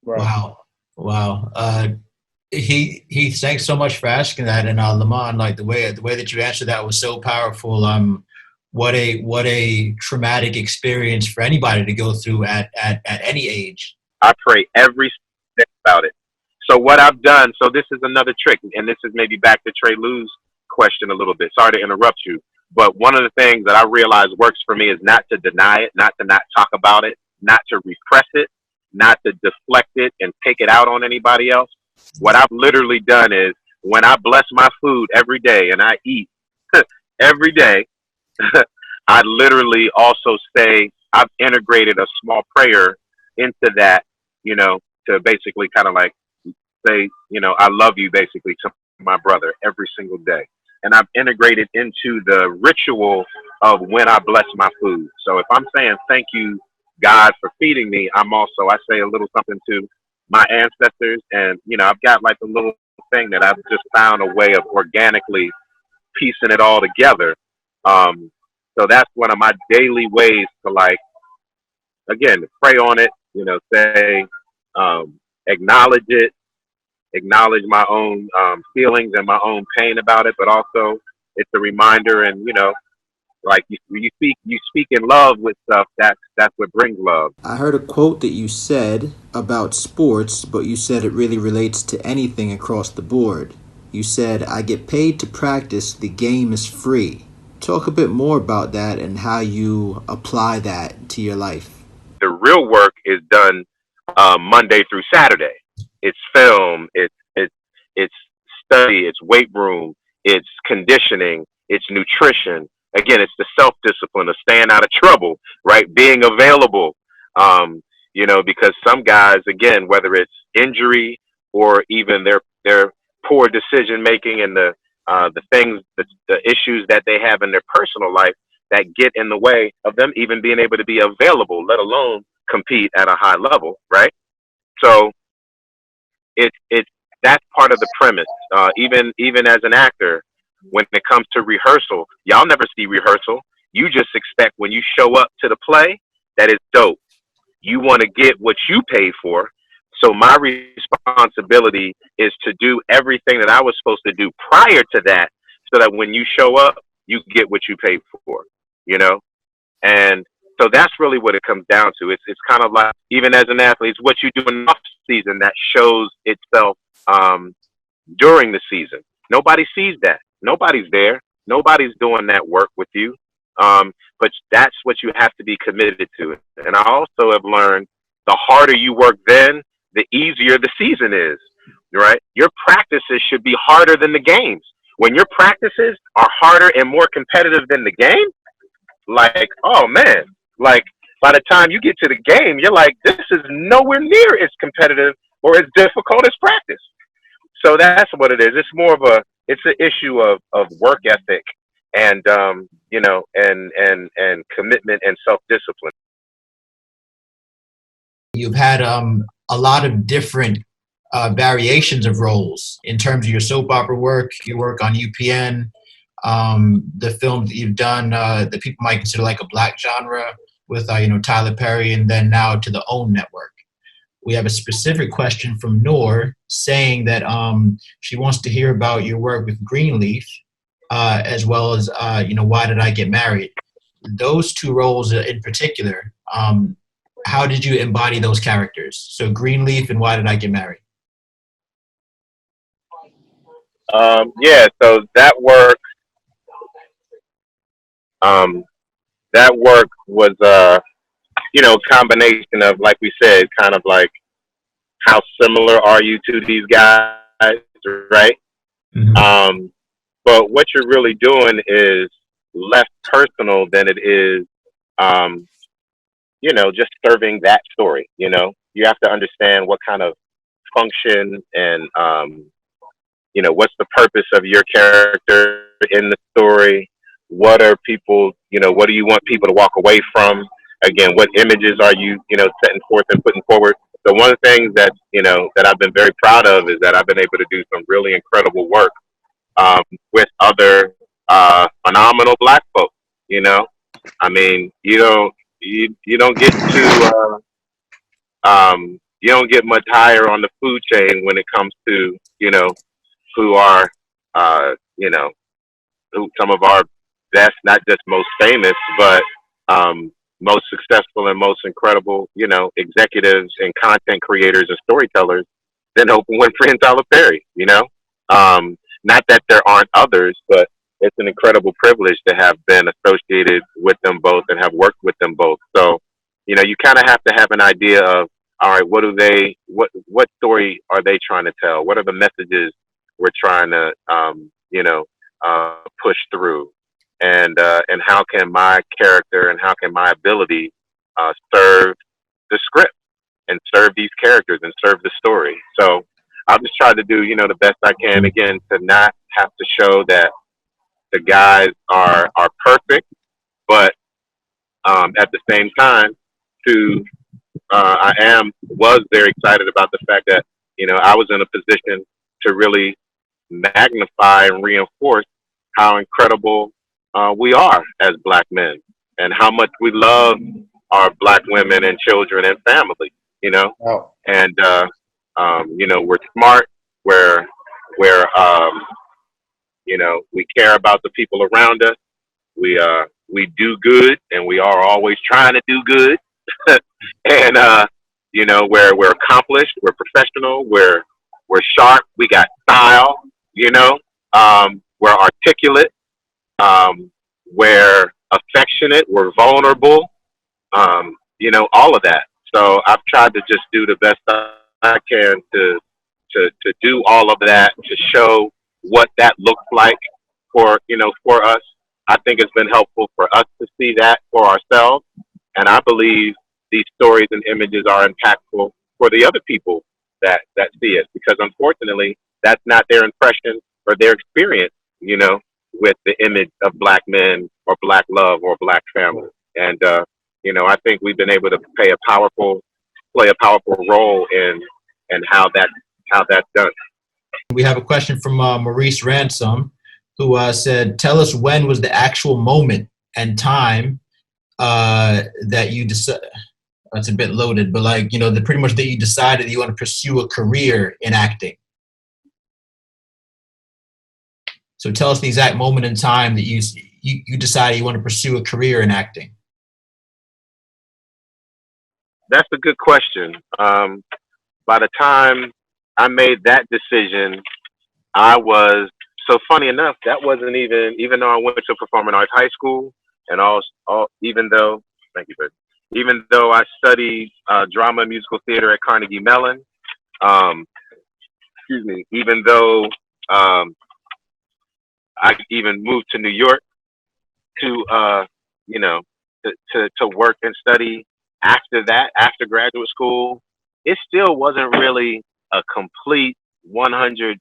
Right. Wow. Wow. He thanks so much for asking that. And Lamman, like the way that you answered that was so powerful. What a traumatic experience for anybody to go through at any age. I pray every day about it. So what I've done, so this is another trick, and this is maybe back to Trey Lou's question a little bit. Sorry to interrupt you, but one of the things that I realize works for me is not to deny it, not to not talk about it, not to repress it, not to deflect it and take it out on anybody else. What I've literally done is when I bless my food every day and I eat every day, I literally also say I've integrated a small prayer into that, you know, to basically kind of like say, you know, I love you basically to my brother every single day. And I've integrated into the ritual of when I bless my food. So if I'm saying thank you, God, for feeding me, I say a little something to my ancestors. And, you know, I've got like a little thing that I've just found a way of organically piecing it all together. So that's one of my daily ways to like, again, pray on it, you know, say, acknowledge it, acknowledge my own feelings and my own pain about it, but also it's a reminder. And you know, like you speak in love with stuff. That's what brings love. I heard a quote that you said about sports, but you said it really relates to anything across the board. You said, I get paid to practice, the game is free. Talk a bit more about that and how you apply that to your life. The real work is done Monday through Saturday. It's film. It's study. It's weight room. It's conditioning. It's nutrition. Again, it's the self discipline of staying out of trouble, right? Being available. You know, because some guys, again, whether it's injury or even their poor decision making and the things, the issues that they have in their personal life that get in the way of them even being able to be available, let alone compete at a high level, right? So it's that's part of the premise. Even as an actor, when it comes to rehearsal, y'all never see rehearsal. You just expect when you show up to the play that it's dope. You want to get what you paid for. So my responsibility is to do everything that I was supposed to do prior to that, so that when you show up, you get what you paid for. You know, and So that's really what it comes down to. It's kind of like, even as an athlete, it's what you do in the off season that shows itself during the season. Nobody sees that. Nobody's there. Nobody's doing that work with you. But that's what you have to be committed to. And I also have learned the harder you work then, the easier the season is, right? Your practices should be harder than the games. When your practices are harder and more competitive than the game, like, oh man, like by the time you get to the game, you're like, this is nowhere near as competitive or as difficult as practice. So that's what it is. It's more of it's an issue of work ethic and, and commitment and self-discipline. You've had a lot of different variations of roles in terms of your soap opera work, your work on UPN, the films that you've done that people might consider like a black genre with, Tyler Perry, and then now to the OWN network. We have a specific question from Noor saying that she wants to hear about your work with Greenleaf, as well as, Why Did I Get Married? Those two roles in particular, how did you embody those characters? So Greenleaf and Why Did I Get Married? So that work was, combination of, like we said, kind of like, how similar are you to these guys, right? Mm-hmm. But what you're really doing is less personal than it is, just serving that story. You have to understand what kind of function and, what's the purpose of your character in the story? What are people, what do you want people to walk away from? Again, what images are you, setting forth and putting forward? So one of the things that, that I've been very proud of is that I've been able to do some really incredible work with other phenomenal black folks. I mean, you don't get to you don't get much higher on the food chain when it comes to who are who some of our best, not just most famous, but most successful and most incredible, executives and content creators and storytellers than Oprah Winfrey and Tyler Perry. Not that there aren't others, but it's an incredible privilege to have been associated with them both and have worked with them both. So, you kind of have to have an idea of, all right, what story are they trying to tell? What are the messages we're trying to, push through? And how can my character and how can my ability serve the script and serve these characters and serve the story? So I'll just try to do, the best I can, again, to not have to show that the guys are perfect, but at the same time, was very excited about the fact that, I was in a position to really magnify and reinforce how incredible we are as black men and how much we love our black women and children and family, Wow. and, we're smart, we're we care about the people around us. We do good, and we are always trying to do good. And we're accomplished, we're professional, we're sharp, we got style, we're articulate, we're affectionate, we're vulnerable, all of that. So I've tried to just do the best I can to do all of that, to show what that looks like for us. I think it's been helpful for us to see that for ourselves, and I believe these stories and images are impactful for the other people that see it, because unfortunately that's not their impression or their experience, with the image of black men or black love or black family. And I think we've been able to play a powerful role in how that's done. We have a question from Maurice Ransom, who said, tell us when was the actual moment and time that you decided, that's a bit loaded, but pretty much that you decided you want to pursue a career in acting. So tell us the exact moment in time that you decided you want to pursue a career in acting. That's a good question. By the time I made that decision, I was so funny enough. That wasn't even though I went to performing arts high school, and even though thank you, babe. Even though I studied drama and musical theater at Carnegie Mellon, um, excuse me. Even though I even moved to New York to you know to work and study after that, after graduate school, it still wasn't really a complete 100%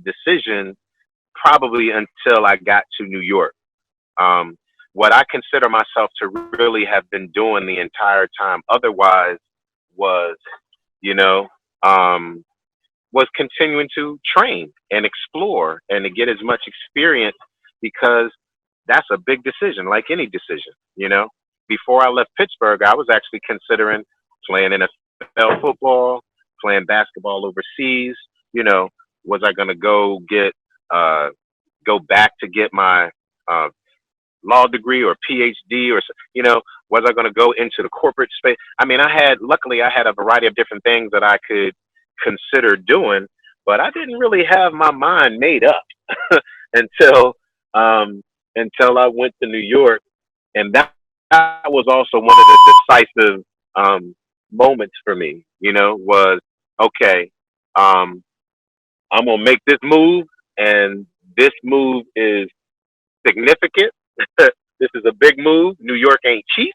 decision. Probably until I got to New York. Um, what I consider myself to really have been doing the entire time, otherwise, was you know um, was continuing to train and explore and to get as much experience because that's a big decision, like any decision. Before I left Pittsburgh, I was actually considering playing NFL football, playing basketball overseas. You know, was I going to go back to get my uh, law degree or PhD was I going to go into the corporate space? I mean, luckily I had a variety of different things that I could consider doing, but I didn't really have my mind made up until um, until I went to New York, and that was also one of the decisive um, moments for me. Was okay. Um, I'm gonna make this move, and this move is significant. This is a big move. New York ain't cheap.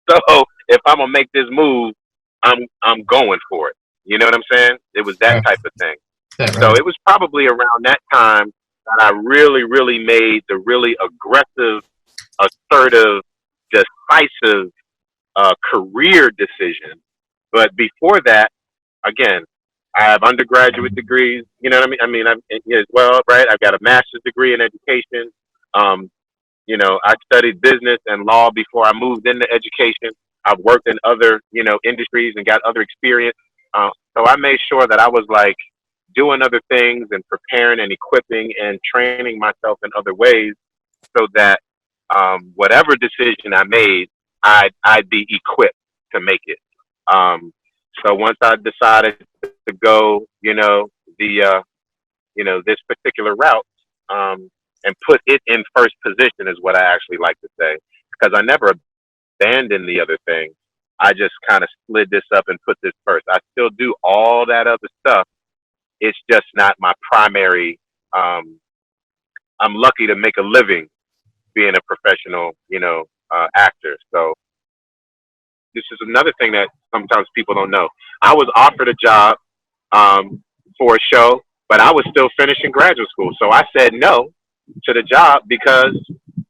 So if I'm gonna make this move, I'm going for it. You know what I'm saying? It was that Right. type of thing. That So right. it was probably around that time that I really, really made the really aggressive, assertive, decisive career decision. But before that, again, I have undergraduate degrees. You know what I mean? I mean, I'm as well, right? I've got a master's degree in education. Um, I studied business and law before I moved into education. I've worked in other, industries and got other experience. So I made sure that I was like doing other things and preparing and equipping and training myself in other ways so that whatever decision I made, I'd be equipped to make it. Um, so once I decided to go, the this particular route, and put it in first position is what I actually like to say, because I never abandoned the other thing. I just kind of slid this up and put this first. I still do all that other stuff. It's just not my primary. Um, I'm lucky to make a living being a professional, actor. So this is another thing that sometimes people don't know. I was offered a job um, for a show, but I was still finishing graduate school. So I said no to the job because,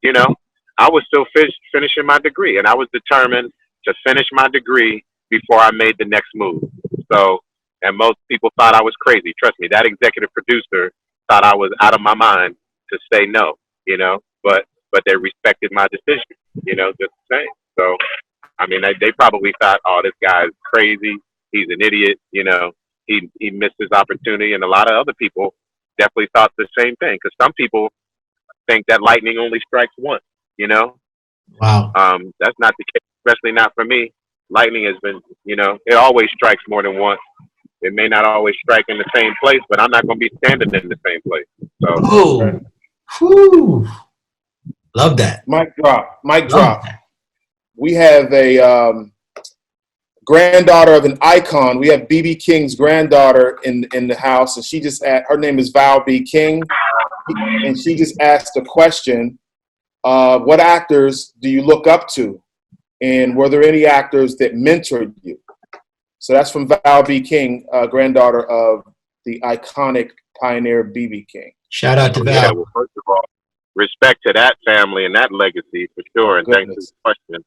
you know, I was still finishing my degree, and I was determined to finish my degree before I made the next move. So, and most people thought I was crazy. Trust me, that executive producer thought I was out of my mind to say no, but they respected my decision, just the same. So, I mean, they probably thought, oh, this guy's crazy. He's an idiot. He missed his opportunity, and a lot of other people definitely thought the same thing. Because some people think that lightning only strikes once. You know, Wow. that's not the case, especially not for me. Lightning has been, it always strikes more than once. It may not always strike in the same place, but I'm not going to be standing in the same place. So, Oh. Whew. Love that. Mic drop. Mic Love drop. that. We have a granddaughter of an icon. We have BB King's granddaughter in the house, and her name is Val B. King, and she just asked a question: what actors do you look up to, and were there any actors that mentored you? So that's from Val B. King, granddaughter of the iconic pioneer BB King. Shout out to yeah, Val. well, first of all, respect to that family and that legacy for sure. And thanks for the Goodness. question.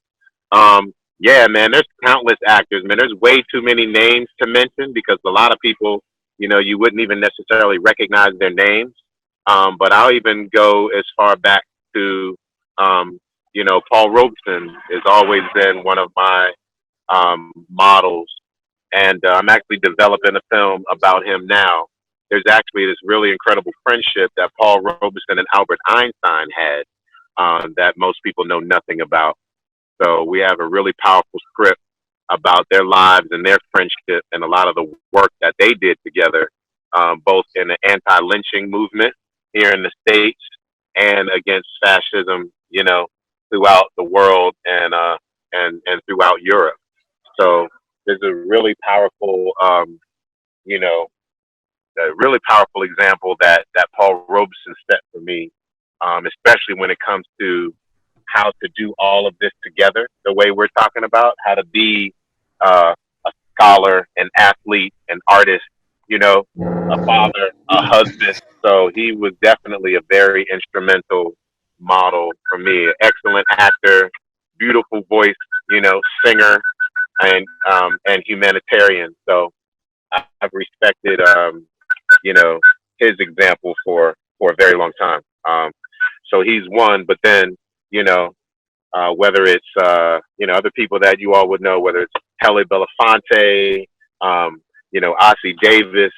Yeah, man, there's countless actors, man. There's way too many names to mention because a lot of people, you wouldn't even necessarily recognize their names. But I'll even go as far back to, Paul Robeson has always been one of my models. And I'm actually developing a film about him now. There's actually this really incredible friendship that Paul Robeson and Albert Einstein had that most people know nothing about. So we have a really powerful script about their lives and their friendship and a lot of the work that they did together, both in the anti-lynching movement here in the States and against fascism, throughout the world and throughout Europe. So there's a really powerful, you know, a really powerful example that Paul Robeson set for me, especially when it comes to how to do all of this together, the way we're talking about, how to be a scholar, an athlete, an artist, a father, a husband. So he was definitely a very instrumental model for me. Excellent actor, beautiful voice, singer, and humanitarian. So I've respected, you know, his example for a very long time. So he's one, but then, whether it's, other people that you all would know, whether it's Pele Belafonte, Ossie Davis,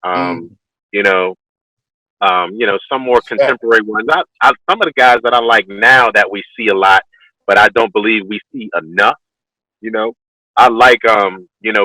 Mm. you know, some more contemporary ones. Some of the guys that I like now that we see a lot, but I don't believe we see enough, I like,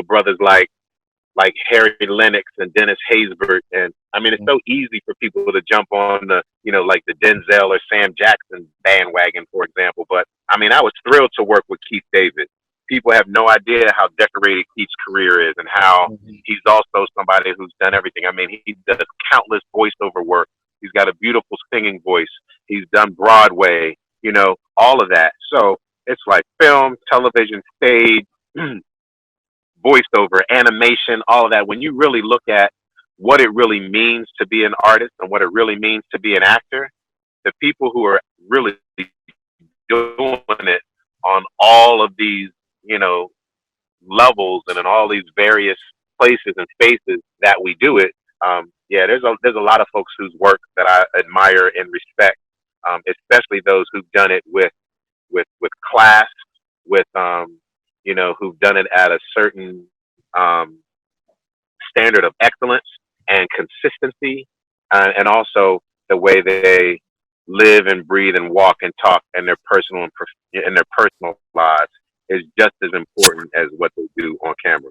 brothers like Harry Lennox and Dennis Haysbert. And I mean, it's so easy for people to jump on the, like the Denzel or Sam Jackson bandwagon, for example. But I mean, I was thrilled to work with Keith David. People have no idea how decorated Keith's career is and how he's also somebody who's done everything. I mean, he does countless voiceover work. He's got a beautiful singing voice. He's done Broadway, all of that. So it's like film, television, stage, voiceover, animation, all of that. When you really look at what it really means to be an artist and what it really means to be an actor, the people who are really doing it on all of these, levels and in all these various places and spaces that we do it, there's a lot of folks whose work that I admire and respect, especially those who've done it with class, with who've done it at a certain um, standard of excellence and consistency, and also the way they live and breathe and walk and talk in their personal lives is just as important as what they do on camera.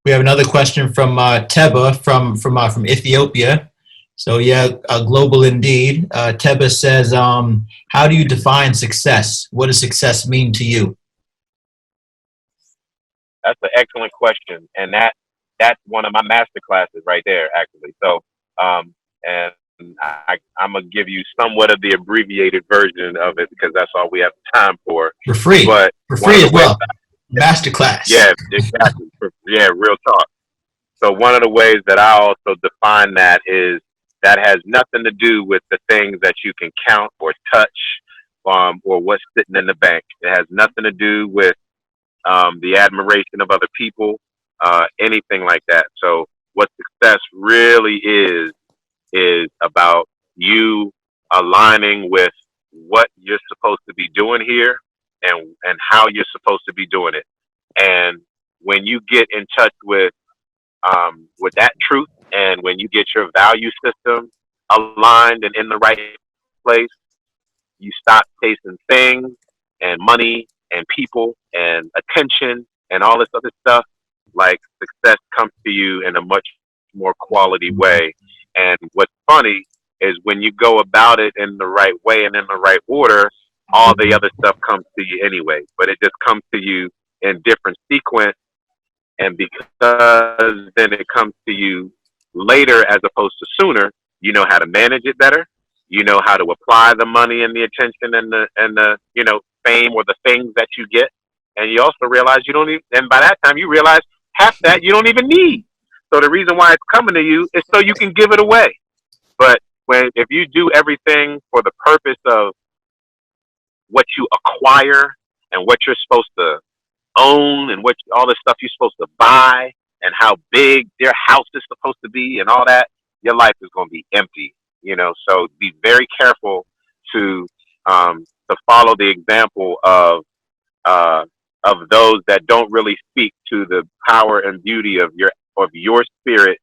We have another question from Teba from Ethiopia. So yeah, global indeed. Teba says, how do you define success? What does success mean to you? That's an excellent question, and that's one of my master classes right there, actually. So, and I'm gonna give you somewhat of the abbreviated version of it because that's all we have time for. For free, but for free as well. Master class. Yeah, exactly. Yeah, real talk. So one of the ways that I also define that is that has nothing to do with the things that you can count or touch, or what's sitting in the bank. It has nothing to do with the admiration of other people, anything like that. So what success really is about you aligning with what you're supposed to be doing here and how you're supposed to be doing it. And when you get in touch with that truth, and when you get your value system aligned and in the right place, you stop chasing things and money and people and attention and all this other stuff. Like, success comes to you in a much more quality way. And what's funny is when you go about it in the right way and in the right order, all the other stuff comes to you anyway. But it just comes to you in different sequence. And because then it comes to you later as opposed to sooner, you know how to manage it better. You know how to apply the money and the attention and the fame or the things that you get. And you also realize you don't even, and by that time you realize half that you don't even need. So the reason why it's coming to you is so you can give it away. But if you do everything for the purpose of what you acquire and what you're supposed to own and all the stuff you're supposed to buy and how big their house is supposed to be and all that, your life is going to be empty. So be very careful to follow the example of those that don't really speak to the power and beauty of your spirit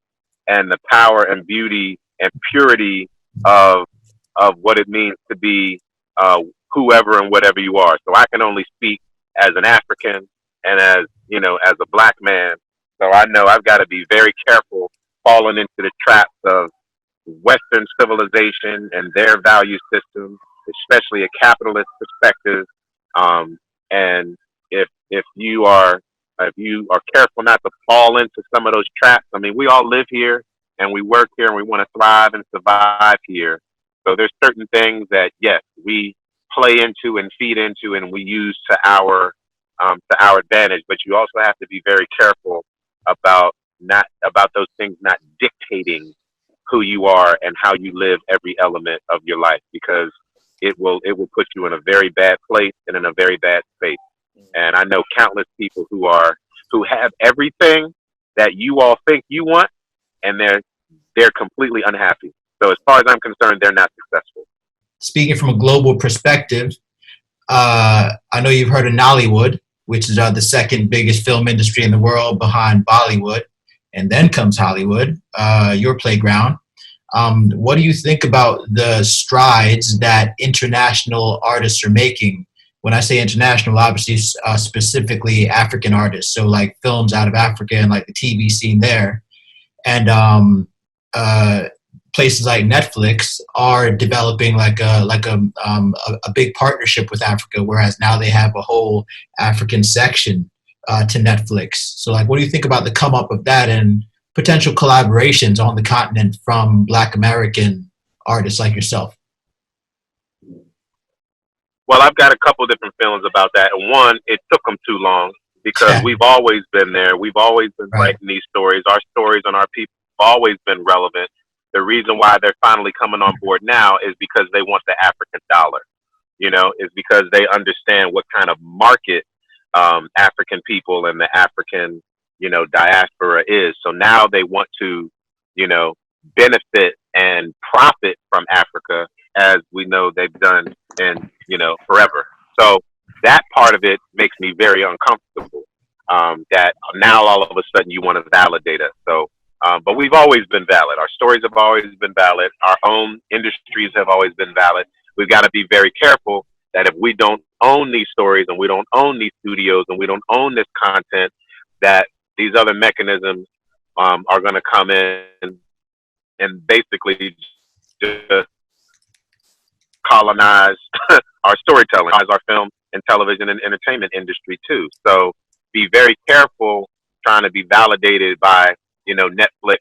and the power and beauty and purity of what it means to be whoever and whatever you are. So I can only speak as an African and as as a black man. So I know I've got to be very careful falling into the traps of Western civilization and their value system, especially a capitalist perspective. And if you are careful not to fall into some of those traps, I mean, we all live here and we work here and we want to thrive and survive here. So there's certain things that yes, we play into and feed into and we use to our advantage. But you also have to be very careful about those things not dictating who you are and how you live every element of your life because it will put you in a very bad place and in a very bad space. And I know countless people who have everything that you all think you want, and they're completely unhappy. So as far as I'm concerned, they're not successful. Speaking from a global perspective, I know you've heard of Nollywood, which is the second biggest film industry in the world behind Bollywood, and then comes Hollywood, your playground. What do you think about the strides that international artists are making? When I say international, obviously specifically African artists, so like films out of Africa and like the TV scene there, and uh, places like Netflix are developing a big partnership with Africa, whereas now they have a whole African section to Netflix. So like, what do you think about the come up of that and potential collaborations on the continent from Black American artists like yourself? Well, I've got a couple different feelings about that. And one, it took them too long because we've always been there. We've always been Right. writing these stories. Our stories on our people have always been relevant. The reason why they're finally coming on board now is because they want the African dollar, is because they understand what kind of market African people and the African, diaspora is. So now they want to, you know, benefit and profit from Africa as we know they've done in, forever. So that part of it makes me very uncomfortable. That now all of a sudden you want to validate us. So, but we've always been valid. Our stories have always been valid. Our own industries have always been valid. We've got to be very careful that if we don't own these stories and we don't own these studios and we don't own this content, that these other mechanisms are going to come in and basically just colonize our storytelling, colonize our film and television and entertainment industry too. So be very careful trying to be validated by, Netflix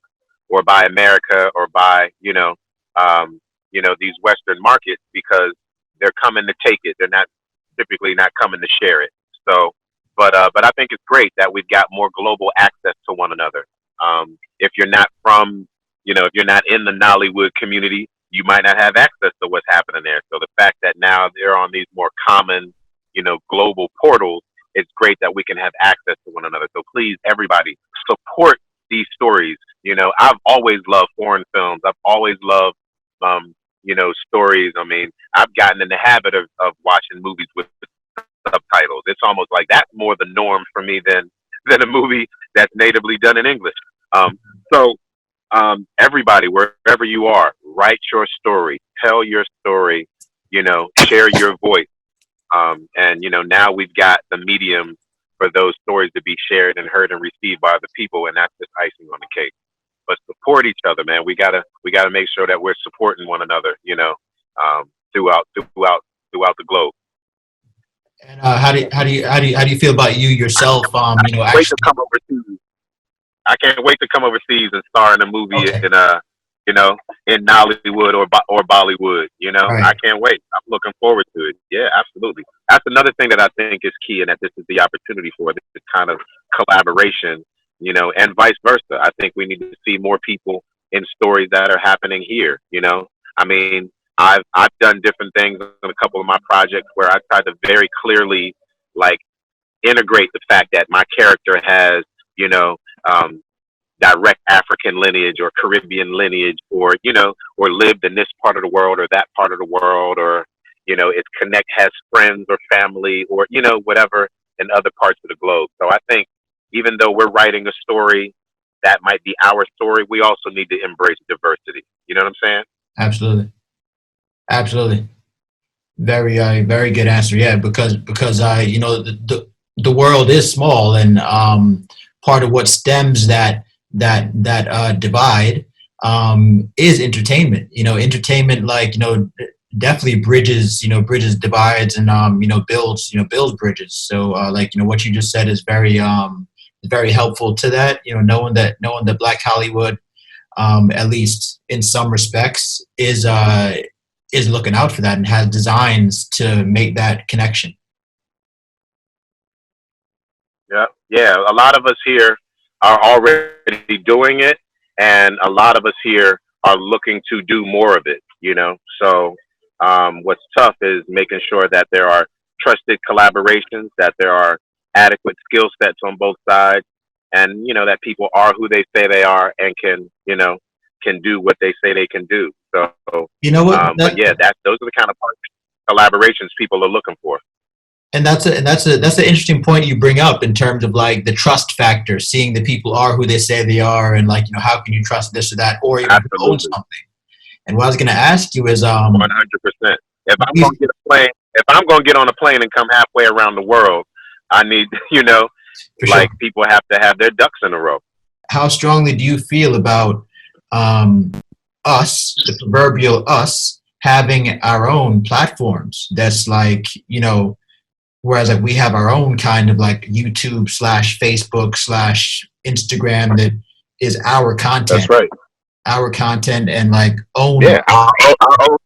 or by America or by, these Western markets because they're coming to take it. They're not typically not coming to share it. So, but I think it's great that we've got more global access to one another. If you're not from, if you're not in the Nollywood community, you might not have access to what's happening there. So the fact that now they're on these more common, global portals, it's great that we can have access to one another. So please, everybody, support these stories. I've always loved foreign films. I've always loved, stories. I mean, I've gotten in the habit of watching movies with subtitles. It's almost like that's more the norm for me than a movie that's natively done in English. So everybody, wherever you are, write your story, tell your story, share your voice. And now we've got the medium for those stories to be shared and heard and received by the people, and that's just icing on the cake. But support each other, man. We gotta make sure that we're supporting one another, throughout the globe. And how do you feel about you yourself? Wait to come overseas. I can't wait to come overseas and star in a movie Okay. in Nollywood or Bollywood. Right. I can't wait. I'm looking forward to it. Yeah, absolutely. That's another thing that I think is key, and that this is the opportunity for this kind of collaboration. And vice versa. I think we need to see more people in stories that are happening here. I mean, I've done different things in a couple of my projects where I tried to very clearly like integrate the fact that my character has, direct African lineage or Caribbean lineage, or or lived in this part of the world or that part of the world, or has friends or family or whatever in other parts of the globe. So I think even though we're writing a story that might be our story, we also need to embrace diversity. You know what I'm saying? Absolutely. Absolutely. Very good answer. Yeah, because the world is small, and part of what stems that divide is entertainment. Entertainment, like, definitely bridges divides, and builds bridges. So like, what you just said is very helpful to that. Knowing that Black Hollywood, at least in some respects, is looking out for that and has designs to make that connection. Yeah, yeah. A lot of us here are already doing it, and a lot of us here are looking to do more of it. So what's tough is making sure that there are trusted collaborations, that there are adequate skill sets on both sides, and that people are who they say they are and can do what they say they can do. So, You know what? but yeah, those are the kind of collaborations people are looking for. And that's an interesting point you bring up in terms of like the trust factor, seeing that people are who they say they are, and like, how can you trust this or that, or even who owns Absolutely. something. And what I was going to ask you is 100%. If I'm gonna get on a plane and come halfway around the world, I need for sure, like people have to have their ducks in a row. how strongly do you feel about us, the proverbial us, having our own platforms? That's like, whereas like we have our own kind of like YouTube slash Facebook slash Instagram that is That's right. our content, and like own. Yeah, our own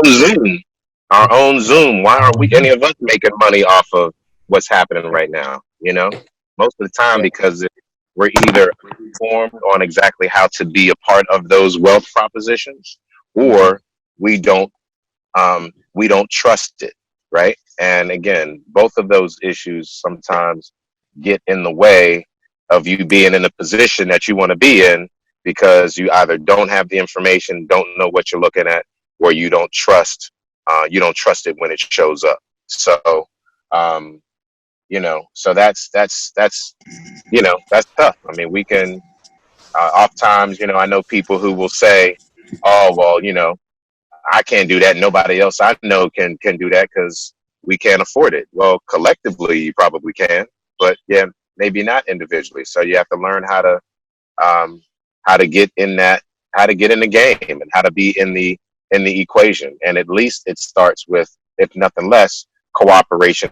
Zoom. Our own Zoom. Why aren't we any of us making money off of what's happening right now? Most of the time Yeah. because we're either informed on exactly how to be a part of those wealth propositions, or we don't trust it, right? And again, both of those issues sometimes get in the way of you being in a position that you want to be in, because you either don't have the information, don't know what you're looking at, or you don't trust it when it shows up. So so that's tough. I mean, we can oftentimes, I know people who will say, oh, well, I can't do that. Nobody else I know can do that because we can't afford it. Well, collectively, you probably can, but yeah, maybe not individually. So you have to learn um, how to get in the game, and how to be in the equation. And at least it starts with, if nothing less, cooperation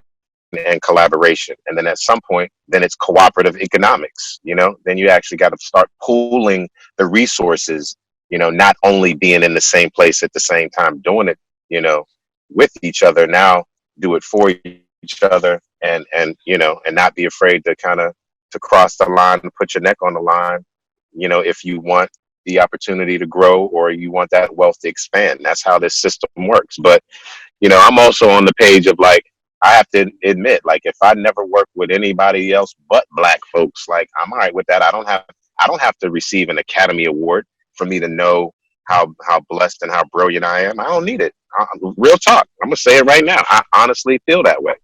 and collaboration. And then at some point, then it's cooperative economics. Then you actually got to start pooling the resources, not only being in the same place at the same time doing it, with each other. Now do it for each other, and not be afraid to kind of to cross the line and put your neck on the line, if you want the opportunity to grow, or you want that wealth to expand. That's how this system works. But I'm also on the page of, like, I have to admit, like, if I never work with anybody else but Black folks, like, I'm all right with that. I don't have to receive an Academy Award for me to know how blessed and how brilliant I am. I don't need it. Real talk. I'm gonna say it right now. I honestly feel that way.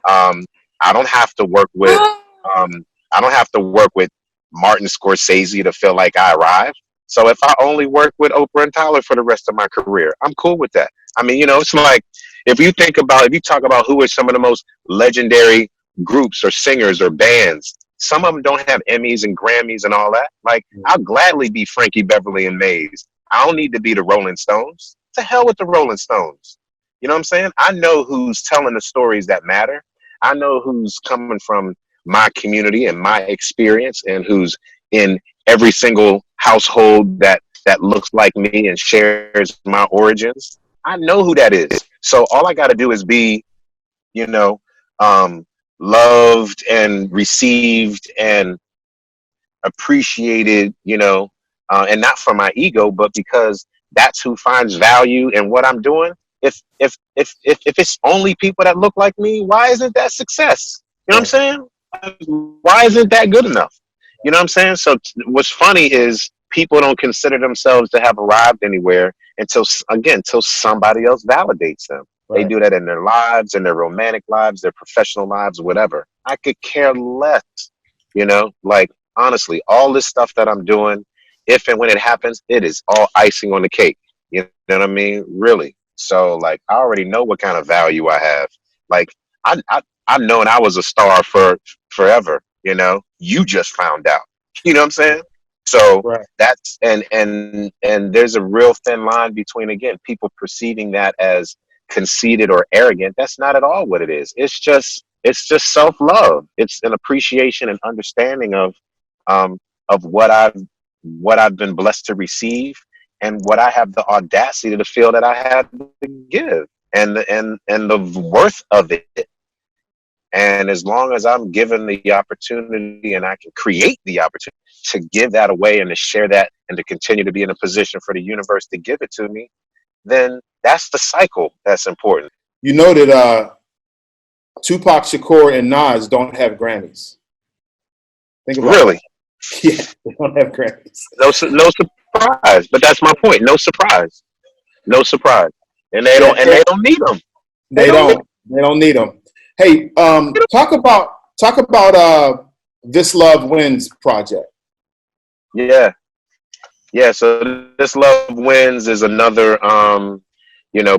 Um, I don't have to work with I don't have to work with Martin Scorsese to feel like I arrived. So if I only work with Oprah and Tyler for the rest of my career, I'm cool with that. I mean, it's like, if you talk about who are some of the most legendary groups or singers or bands, some of them don't have Emmys and Grammys and all that. Like, I'll gladly be Frankie Beverly and Mays. I don't need to be the Rolling Stones. To hell with the Rolling Stones. You know what I'm saying? I know who's telling the stories that matter. I know who's coming from my community and my experience, and who's in every single household that looks like me and shares my origins. I know who that is. So all I got to do is be, you know, loved and received and appreciated, and not for my ego, but because that's who finds value in what I'm doing. If it's only people that look like me, why isn't that success? You know what I'm saying? Why isn't that good enough? You know what I'm saying? So what's funny is people don't consider themselves to have arrived anywhere until somebody else validates them. They Right. do that in their lives, in their romantic lives, their professional lives, whatever. I could care less, like, honestly, all this stuff that I'm doing, if and when it happens, it is all icing on the cake. You know what I mean? Really. So, like, I already know what kind of value I have. Like, I I've known I was a star for forever. You know, you just found out. You know what I'm saying? So Right. that's and there's a real thin line between, again, people perceiving that as conceited or arrogant. That's not at all what it is. It's just self-love. It's an appreciation and understanding of what I've been blessed to receive, and what I have the audacity to feel that I have to give, and the worth of it. And as long as I'm given the opportunity and I can create the opportunity to give that away and to share that and to continue to be in a position for the universe to give it to me, then that's the cycle that's important. You know that Tupac Shakur and Nas don't have Grammys. Think about Really, that. Yeah, they don't have Grammys. no surprise. But that's my point. No surprise. No surprise. And they Yeah, don't need them. They they don't need don't. They don't need them. Hey, talk about This Love Wins project. Yeah. Yeah. So This Love Wins is another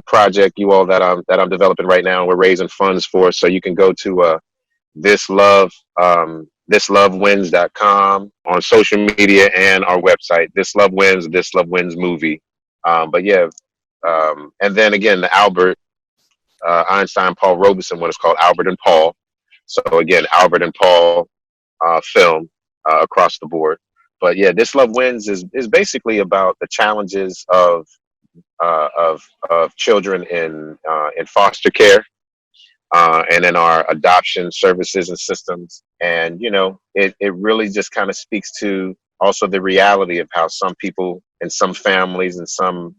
project, you all, that I'm developing right now. We're raising funds for. So you can go to this love thislovewins.com on social media and our website. This Love Wins, This Love Wins movie. But yeah, and then again, the Albert Einstein Paul Robeson one is called Albert and Paul. So again, Albert and Paul film across the board. But yeah, This Love Wins is basically about the challenges of children in foster care, and in our adoption services and systems. And it really just kind of speaks to also the reality of how some people and some families and some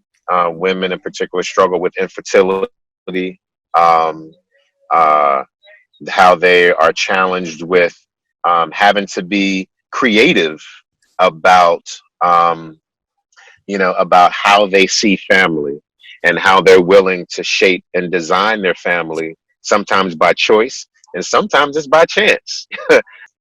women in particular struggle with infertility, um, uh, how they are challenged with having to be creative about um, about how they see family and how they're willing to shape and design their family, sometimes by choice and sometimes it's by chance.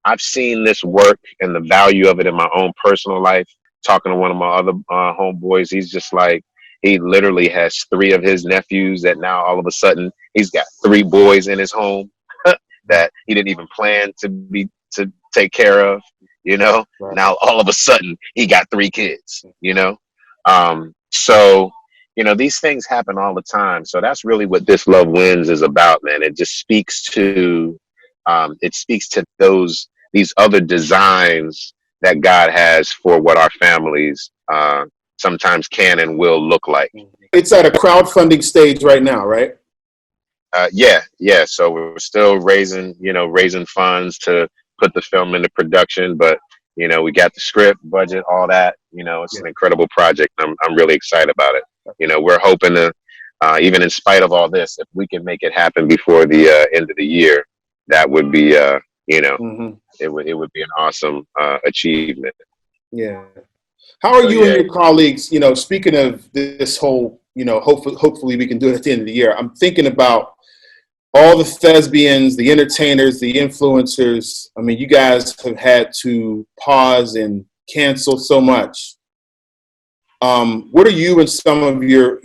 I've seen this work and the value of it in my own personal life. Talking to one of my other homeboys, he's just like, he literally has three of his nephews that now all of a sudden he's got three boys in his home that he didn't even plan to take care of. Right. Now all of a sudden he got three kids. So these things happen all the time. So that's really what This Love Wins is about, man. It just speaks to these other designs that God has for what our families sometimes can and will look like. It's at a crowdfunding stage right now, right? Yeah. So we're still raising funds to put the film into production, but we got the script, budget, all that. It's an incredible project. I'm really excited about it. We're hoping to, even in spite of all this, if we can make it happen before the end of the year, that would be, Mm-hmm. it would be an awesome achievement. Yeah. How are So, you and yeah. your colleagues, speaking of this whole, hopefully we can do it at the end of the year. I'm thinking about all the thespians, the entertainers, the influencers. I mean, you guys have had to pause and cancel so much. What are you and some of your,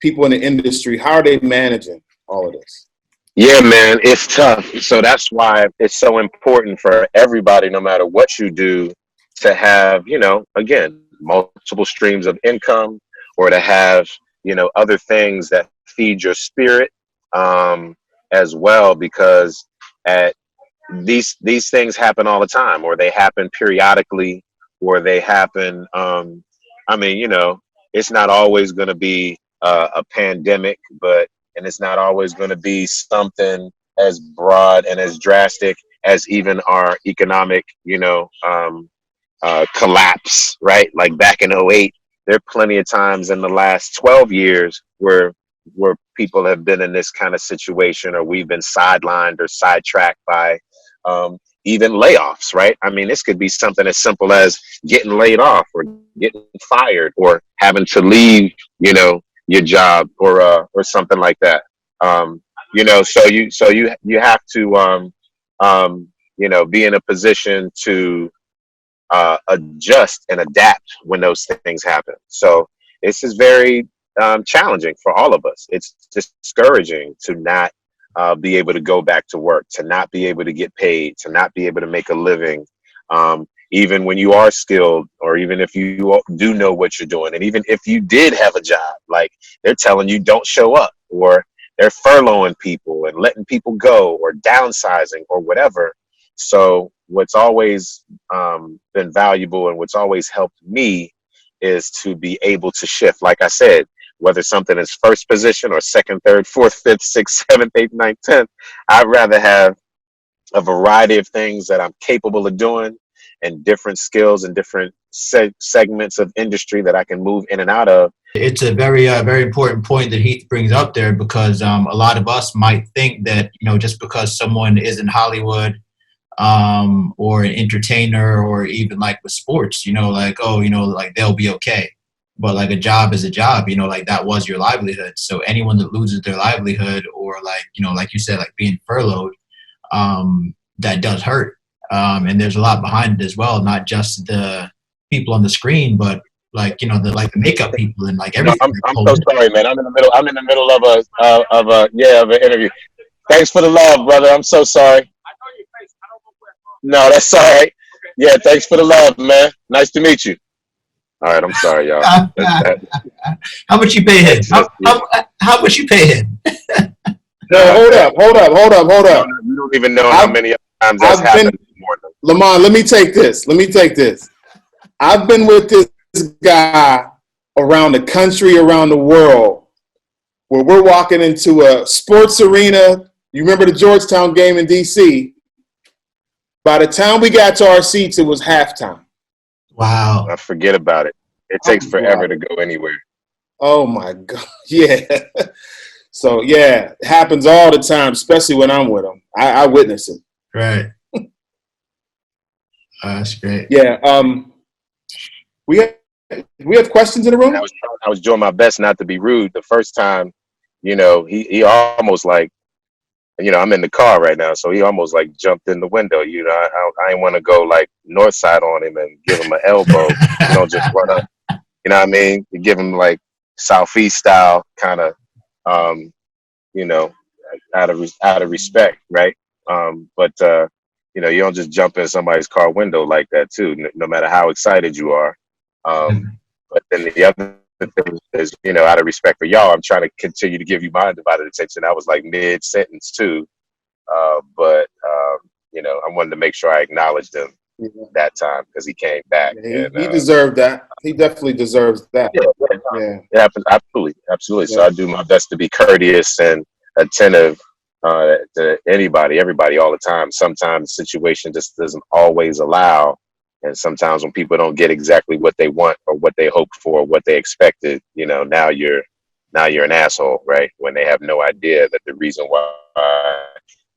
people in the industry, how are they managing all of this? Yeah, man, it's tough. So that's why it's so important for everybody, no matter what you do, to have, again, multiple streams of income, or to have, other things that feed your spirit, as well, because at these things happen all the time, or they happen periodically, or they happen. It's not always going to be a pandemic, and it's not always going to be something as broad and as drastic as even our economic, collapse, right? Like back in '08, there are plenty of times in the last 12 years where people have been in this kind of situation, or we've been sidelined or sidetracked by even layoffs, right? I mean, this could be something as simple as getting laid off, or getting fired, or having to leave, your job, or something like that. So you have to be in a position to adjust and adapt when those things happen. So this is very challenging for all of us. It's discouraging to not be able to go back to work, to not be able to get paid, to not be able to make a living, even when you are skilled, or even if you do know what you're doing, and even if you did have a job, like they're telling you don't show up, or they're furloughing people and letting people go, or downsizing, or whatever. So what's always been valuable and what's always helped me is to be able to shift. Like I said, whether something is first position or second, third, fourth, fifth, sixth, seventh, eighth, ninth, 10th, I'd rather have a variety of things that I'm capable of doing, and different skills and different segments of industry that I can move in and out of. It's a very important point that Heath brings up there, because a lot of us might think that, just because someone is in Hollywood, or an entertainer, or even like with sports, like, oh, like they'll be okay. But like a job is a job, like that was your livelihood. So anyone that loses their livelihood, or like, like you said, like being furloughed, that does hurt. And there's a lot behind it as well, not just the people on the screen, but like, the makeup people and like everything. I'm so sorry, man. I'm in the middle of an interview. Thanks for the love, brother. I'm so sorry. No, that's all right. Yeah, thanks for the love, man. Nice to meet you. All right, I'm sorry, y'all. How much you pay him? How much you pay him? No, hold up. You don't even know how many times that's happened this morning. Lamman, let me take this. I've been with this guy around the country, around the world, where we're walking into a sports arena. You remember the Georgetown game in D.C.? By the time we got to our seats, it was halftime. Wow. I forget about it. It takes forever to go anywhere. Oh, my God. Yeah. So, yeah, it happens all the time, especially when I'm with him. I witness it. Right. That's great. Yeah. We have questions in the room? I was doing my best not to be rude. The first time, he almost like, I'm in the car right now, so he almost like jumped in the window. I didn't want to go like north side on him and give him an elbow. Just run up. You know what I mean? You give him like southeast style kind of, out of respect, right? But you don't just jump in somebody's car window like that too, no matter how excited you are. But then the other thing is, out of respect for y'all, I'm trying to continue to give you my undivided attention. I was like mid sentence too, but I wanted to make sure I acknowledged him that time because he came back. Yeah, he deserved that. He definitely deserves that. Yeah, absolutely. Yeah. So I do my best to be courteous and attentive to everybody all the time. Sometimes the situation just doesn't always allow. And sometimes when people don't get exactly what they want or what they hoped for, or what they expected, now you're an asshole, right? When they have no idea that the reason why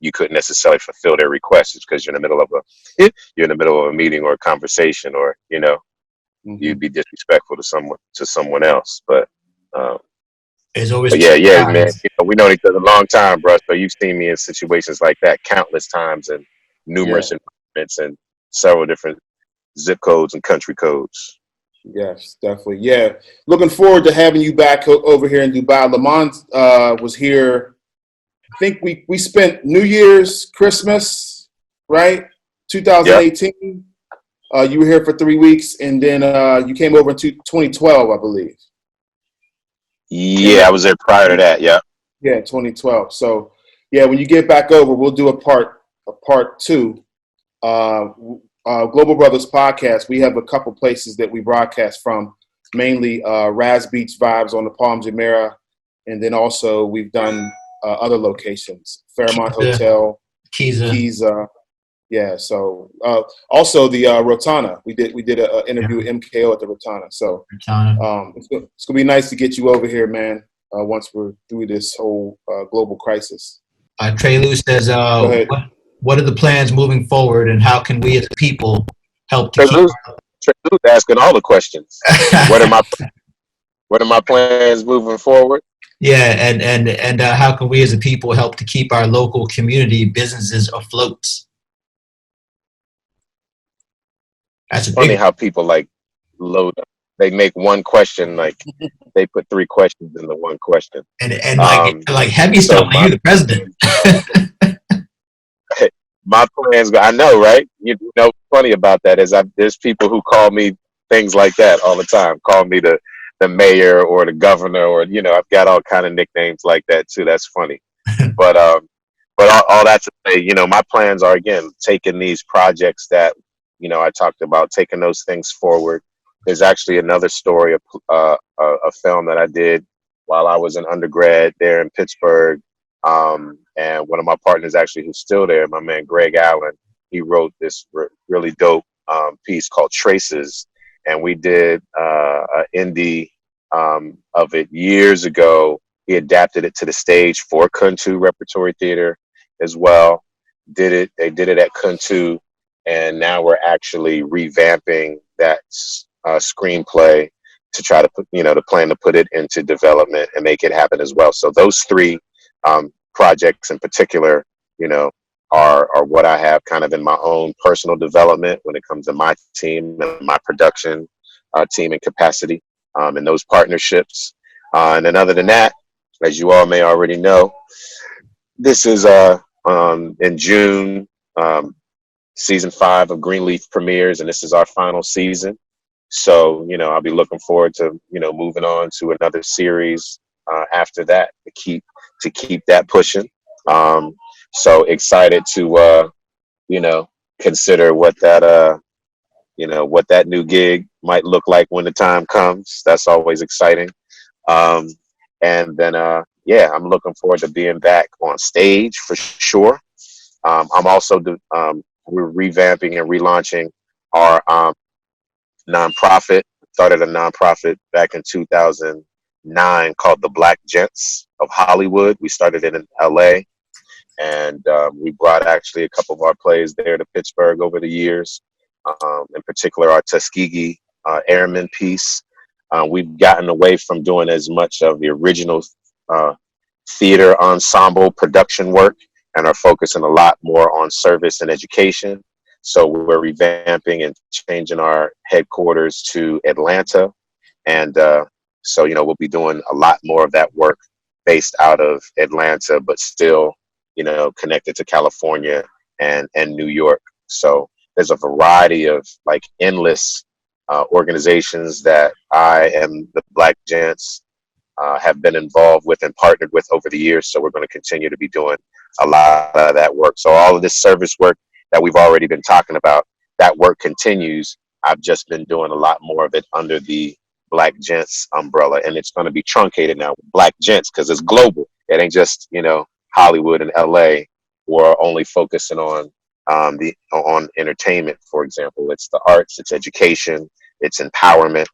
you couldn't necessarily fulfill their request is because you're in the middle of a meeting or a conversation, or you'd be disrespectful to someone else. But there's always yeah, man. We know each other a long time, bro. So you've seen me in situations like that countless times, and numerous environments, and several different zip codes and country codes. Yes, definitely. Yeah. Looking forward to having you back over here in Dubai. Lamman was here. I think we spent New Year's, Christmas, right? 2018. Yep. You were here for 3 weeks, and then you came over in 2012, I believe. Yeah, I was there prior to that. Yeah. Yeah, 2012. So, yeah, when you get back over, we'll do a part two. Global Brothers podcast, we have a couple places that we broadcast from, mainly Raz Beach Vibes on the Palm Jumeirah, and then also we've done other locations, Fairmont Hotel, Kiza. Yeah, so also the Rotana. We did an interview with MKO at the Rotana. So it's gonna be nice to get you over here, man. Once we're through this whole global crisis. Trey Lou says, what are the plans moving forward, and how can we as people help to keep? Trey Lou's asking all the questions. What are my plans moving forward? Yeah, and how can we as a people help to keep our local community businesses afloat? That's funny how people like load up. They make one question, like they put 3 questions into one question. And like Heavy stuff, you the president. My plans, I know, right? You know, funny about that is there's people who call me things like that all the time. Call me the mayor or the governor, or you know, I've got all kind of nicknames like that too. That's funny. But all that to say, you know, my plans are again taking these projects that you know I talked about, taking those things forward. There's actually another story, a film that I did while I was an undergrad there in Pittsburgh, and one of my partners actually who's still there, my man Greg Allen, he wrote this really dope piece called Traces, and we did an indie of it years ago. He adapted it to the stage for Kuntu Repertory Theater as well. They did it at Kuntu, and now we're actually revamping that screenplay to try to put, you know, the plan to put it into development and make it happen as well. So those three projects in particular, you know, are what I have kind of in my own personal development when it comes to my team and my production team and capacity and those partnerships. And then other than that, as you all may already know, this is in June, season 5 of Greenleaf premieres, and this is our final season. So, you know, I'll be looking forward to, you know, moving on to another series after that to keep that pushing. So excited to, you know, consider what that, you know, what that new gig might look like when the time comes. That's always exciting. Um, and then, yeah, I'm looking forward to being back on stage for sure. I'm also, we're revamping and relaunching our nonprofit. Started a nonprofit back in 2009 called the Black Gents of Hollywood. We started it in LA, and we brought actually a couple of our plays there to Pittsburgh over the years. In particular, our Tuskegee Airmen piece. We've gotten away from doing as much of the original theater ensemble production work and are focusing a lot more on service and education. So we're revamping and changing our headquarters to Atlanta. And so, you know, we'll be doing a lot more of that work based out of Atlanta, but still, you know, connected to California and New York. So there's a variety of like endless organizations that I and the Black Gents have been involved with and partnered with over the years. So we're going to continue to be doing a lot of that work. So all of this service work that we've already been talking about, that work continues. I've just been doing a lot more of it under the Black Gents umbrella, and it's going to be truncated now, Black Gents, because it's global. It ain't just, you know, Hollywood and LA. We're only focusing on on entertainment, for example. It's the arts, it's education, it's empowerment,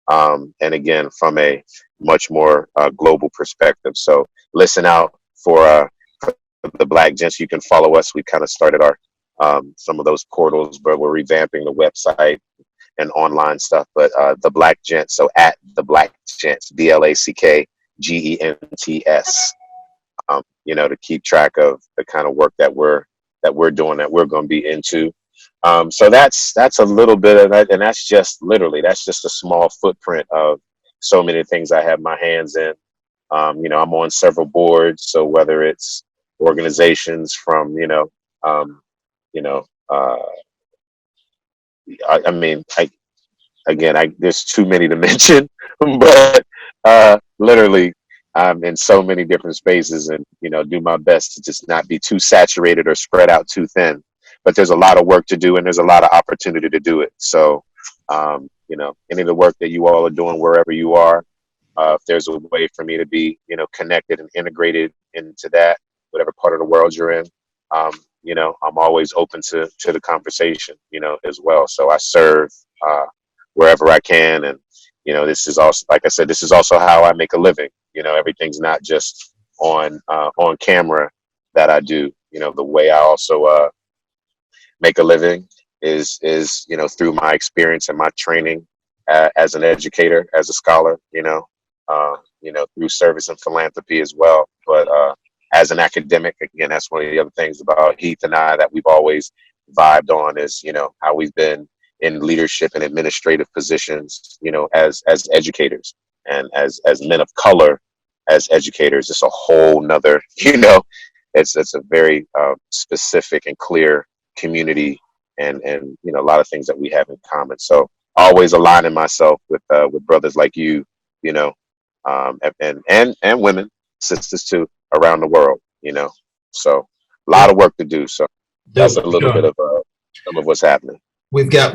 and again, from a much more global perspective. So listen out for the Black Gents. You can follow us. We kind of started our some of those portals, but we're revamping the website and online stuff. But the Black Gents, so at the Black Gents, BLACKGENTS. You know, to keep track of the kind of work that we're doing, that we're going to be into. So that's a little bit of that, and that's just a small footprint of so many things I have my hands in. You know, I'm on several boards, so whether it's organizations from, you know, I mean, there's too many to mention, but literally, I'm in so many different spaces, and you know, do my best to just not be too saturated or spread out too thin. But there's a lot of work to do, and there's a lot of opportunity to do it. So, you know, any of the work that you all are doing, wherever you are, if there's a way for me to be, you know, connected and integrated into that, whatever part of the world you're in, you know, I'm always open to the conversation, you know, as well. So I serve wherever I can, and you know, this is also, like I said, this is also how I make a living. You know, everything's not just on camera that I do. You know, the way I also make a living is you know, through my experience and my training as an educator, as a scholar. You know, through service and philanthropy as well. But as an academic, again, that's one of the other things about Heath and I that we've always vibed on, is, you know, how we've been in leadership and administrative positions, you know, as educators, and as men of color, as educators. It's a whole nother, you know, it's a very specific and clear community, and you know, a lot of things that we have in common. So always aligning myself with brothers like you know, and women, sisters too, around the world, you know. So a lot of work to do. So that's a little bit of some of what's happening. We've got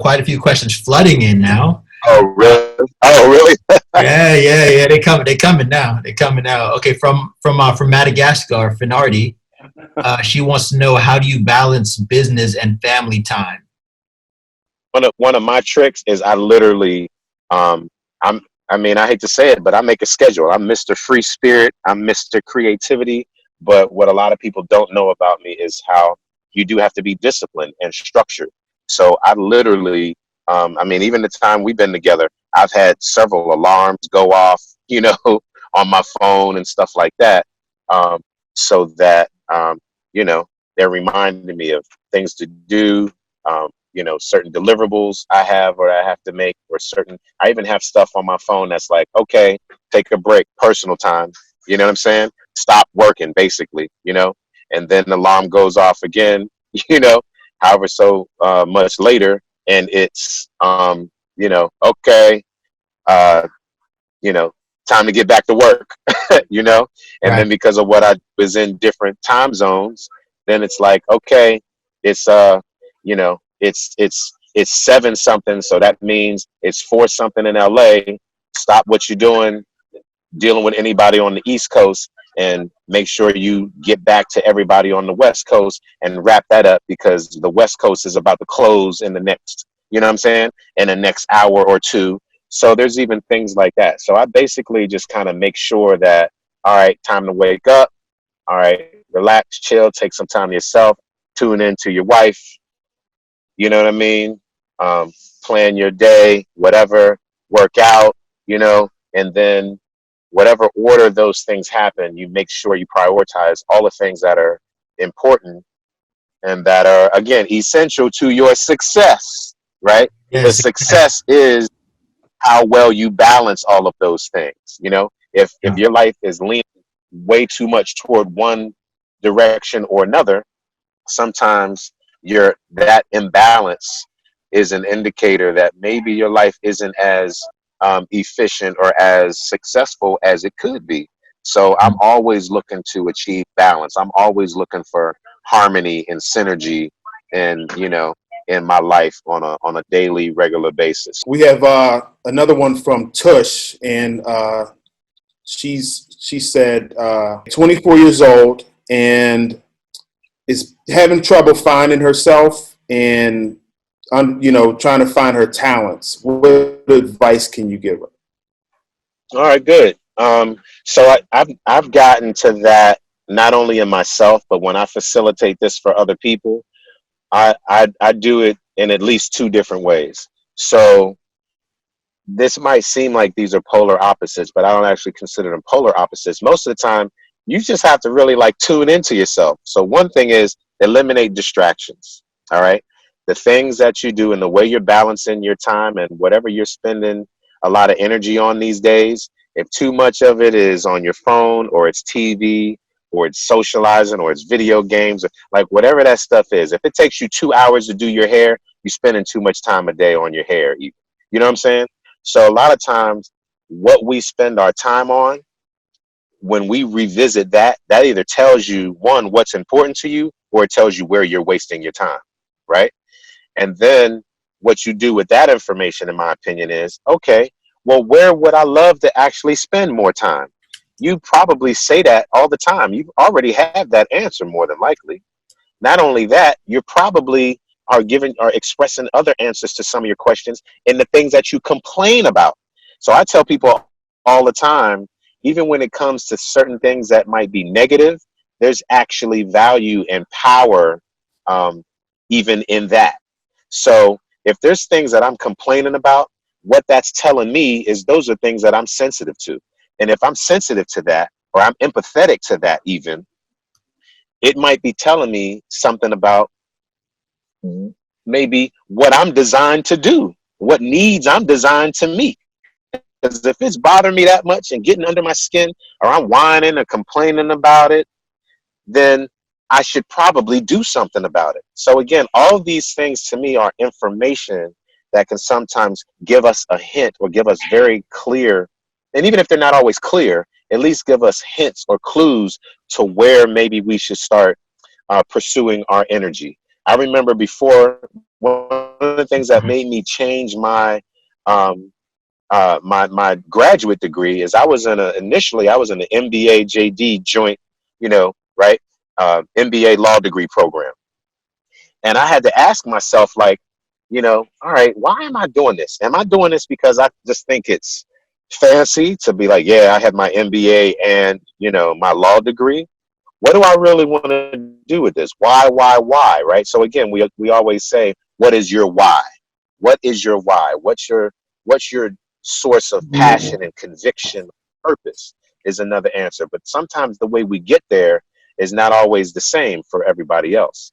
quite a few questions flooding in now. Oh really? Oh really? Yeah. They're coming now. They're coming now. Okay, from Madagascar, Finardi. She wants to know, how do you balance business and family time? One of my tricks is I literally, I'm I mean, I hate to say it, but I make a schedule. I'm Mr. Free Spirit. I'm Mr. Creativity. But what a lot of people don't know about me is how you do have to be disciplined and structured. So I literally, I mean, even the time we've been together, I've had several alarms go off, you know, on my phone and stuff like that, so that, you know, they're reminding me of things to do, you know, certain deliverables I have or I have to make, or certain, I even have stuff on my phone that's like, okay, take a break, personal time. You know what I'm saying? Stop working, basically, you know, and then the alarm goes off again, you know, however so much later. And it's, you know, okay, uh, you know, time to get back to work, you know, and Right. then because of what I was in different time zones, then it's like, okay, it's, you know, it's 7 something. So that means it's 4 something in LA. Stop what you're doing, dealing with anybody on the East Coast, and make sure you get back to everybody on the West Coast and wrap that up, because the West Coast is about to close in the next, you know what I'm saying, in the next hour or two. So there's even things like that. So I basically just kind of make sure that, all right, time to wake up. All right, relax, chill, take some time to yourself, tune in to your wife, you know what I mean? Plan your day, whatever, work out, you know, and then whatever order those things happen, you make sure you prioritize all the things that are important and that are, again, essential to your success, right? The Yes. success is how well you balance all of those things. You know, if your life is leaning way too much toward one direction or another, sometimes that imbalance is an indicator that maybe your life isn't as efficient or as successful as it could be. So I'm always looking to achieve balance. I'm always looking for harmony and synergy, and you know, in my life on a daily, regular basis. We have another one from Tush, and she said 24 years old and is having trouble finding herself and you know, trying to find her talents. What advice can you give her? All right, good. So I've gotten to that not only in myself, but when I facilitate this for other people, I do it in at least 2 different ways. So this might seem like these are polar opposites, but I don't actually consider them polar opposites. Most of the time, you just have to really like tune into yourself. So one thing is eliminate distractions. All right. The things that you do and the way you're balancing your time and whatever you're spending a lot of energy on these days, if too much of it is on your phone or it's TV or it's socializing or it's video games, or like whatever that stuff is, if it takes you 2 hours to do your hair, you're spending too much time a day on your hair. Even. You know what I'm saying? So a lot of times what we spend our time on, when we revisit that, that either tells you, one, what's important to you, or it tells you where you're wasting your time, right? And then what you do with that information, in my opinion, is, okay, well, where would I love to actually spend more time? You probably say that all the time. You already have that answer more than likely. Not only that, you probably are expressing other answers to some of your questions in the things that you complain about. So I tell people all the time, even when it comes to certain things that might be negative, there's actually value and power, even in that. So if there's things that I'm complaining about, what that's telling me is those are things that I'm sensitive to. And if I'm sensitive to that, or I'm empathetic to that even, it might be telling me something about maybe what I'm designed to do, what needs I'm designed to meet. Because if it's bothering me that much and getting under my skin, or I'm whining or complaining about it, then I should probably do something about it. So again, all of these things to me are information that can sometimes give us a hint or give us very clear, and even if they're not always clear, at least give us hints or clues to where maybe we should start pursuing our energy. I remember before, one of the things that made me change um, my graduate degree is initially I was in the MBA JD joint, right, MBA law degree program, and I had to ask myself, like, all right, why am I doing this? Am I doing this because I just think it's fancy to be like, yeah, I have my MBA and my law degree? What do I really want to do with this? Why? Right? So again, we always say, what is your why? What is your why? What's your source of passion and conviction, purpose is another answer. But sometimes the way we get there is not always the same for everybody else.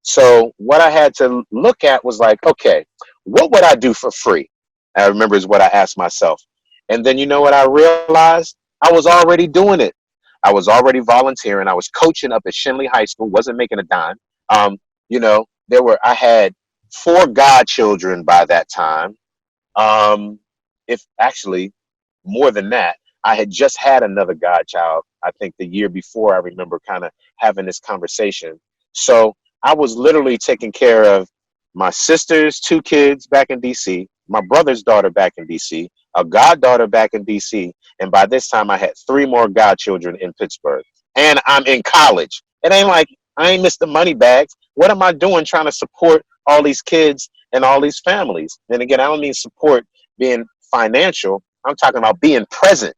So what I had to look at was like, okay, what would I do for free? I remember is what I asked myself. And then you know what I realized? I was already doing it. I was already volunteering. I was coaching up at Shinley High School, wasn't making a dime. I had 4 godchildren by that time. If actually more than that, I had just had another godchild. I think the year before, I remember kind of having this conversation. So I was literally taking care of my sister's 2 kids back in DC, my brother's daughter back in DC, a goddaughter back in DC, and by this time I had 3 more godchildren in Pittsburgh. And I'm in college. It ain't like I ain't missed the money bags. What am I doing trying to support all these kids and all these families? And again, I don't mean support being financial. I'm talking about being present.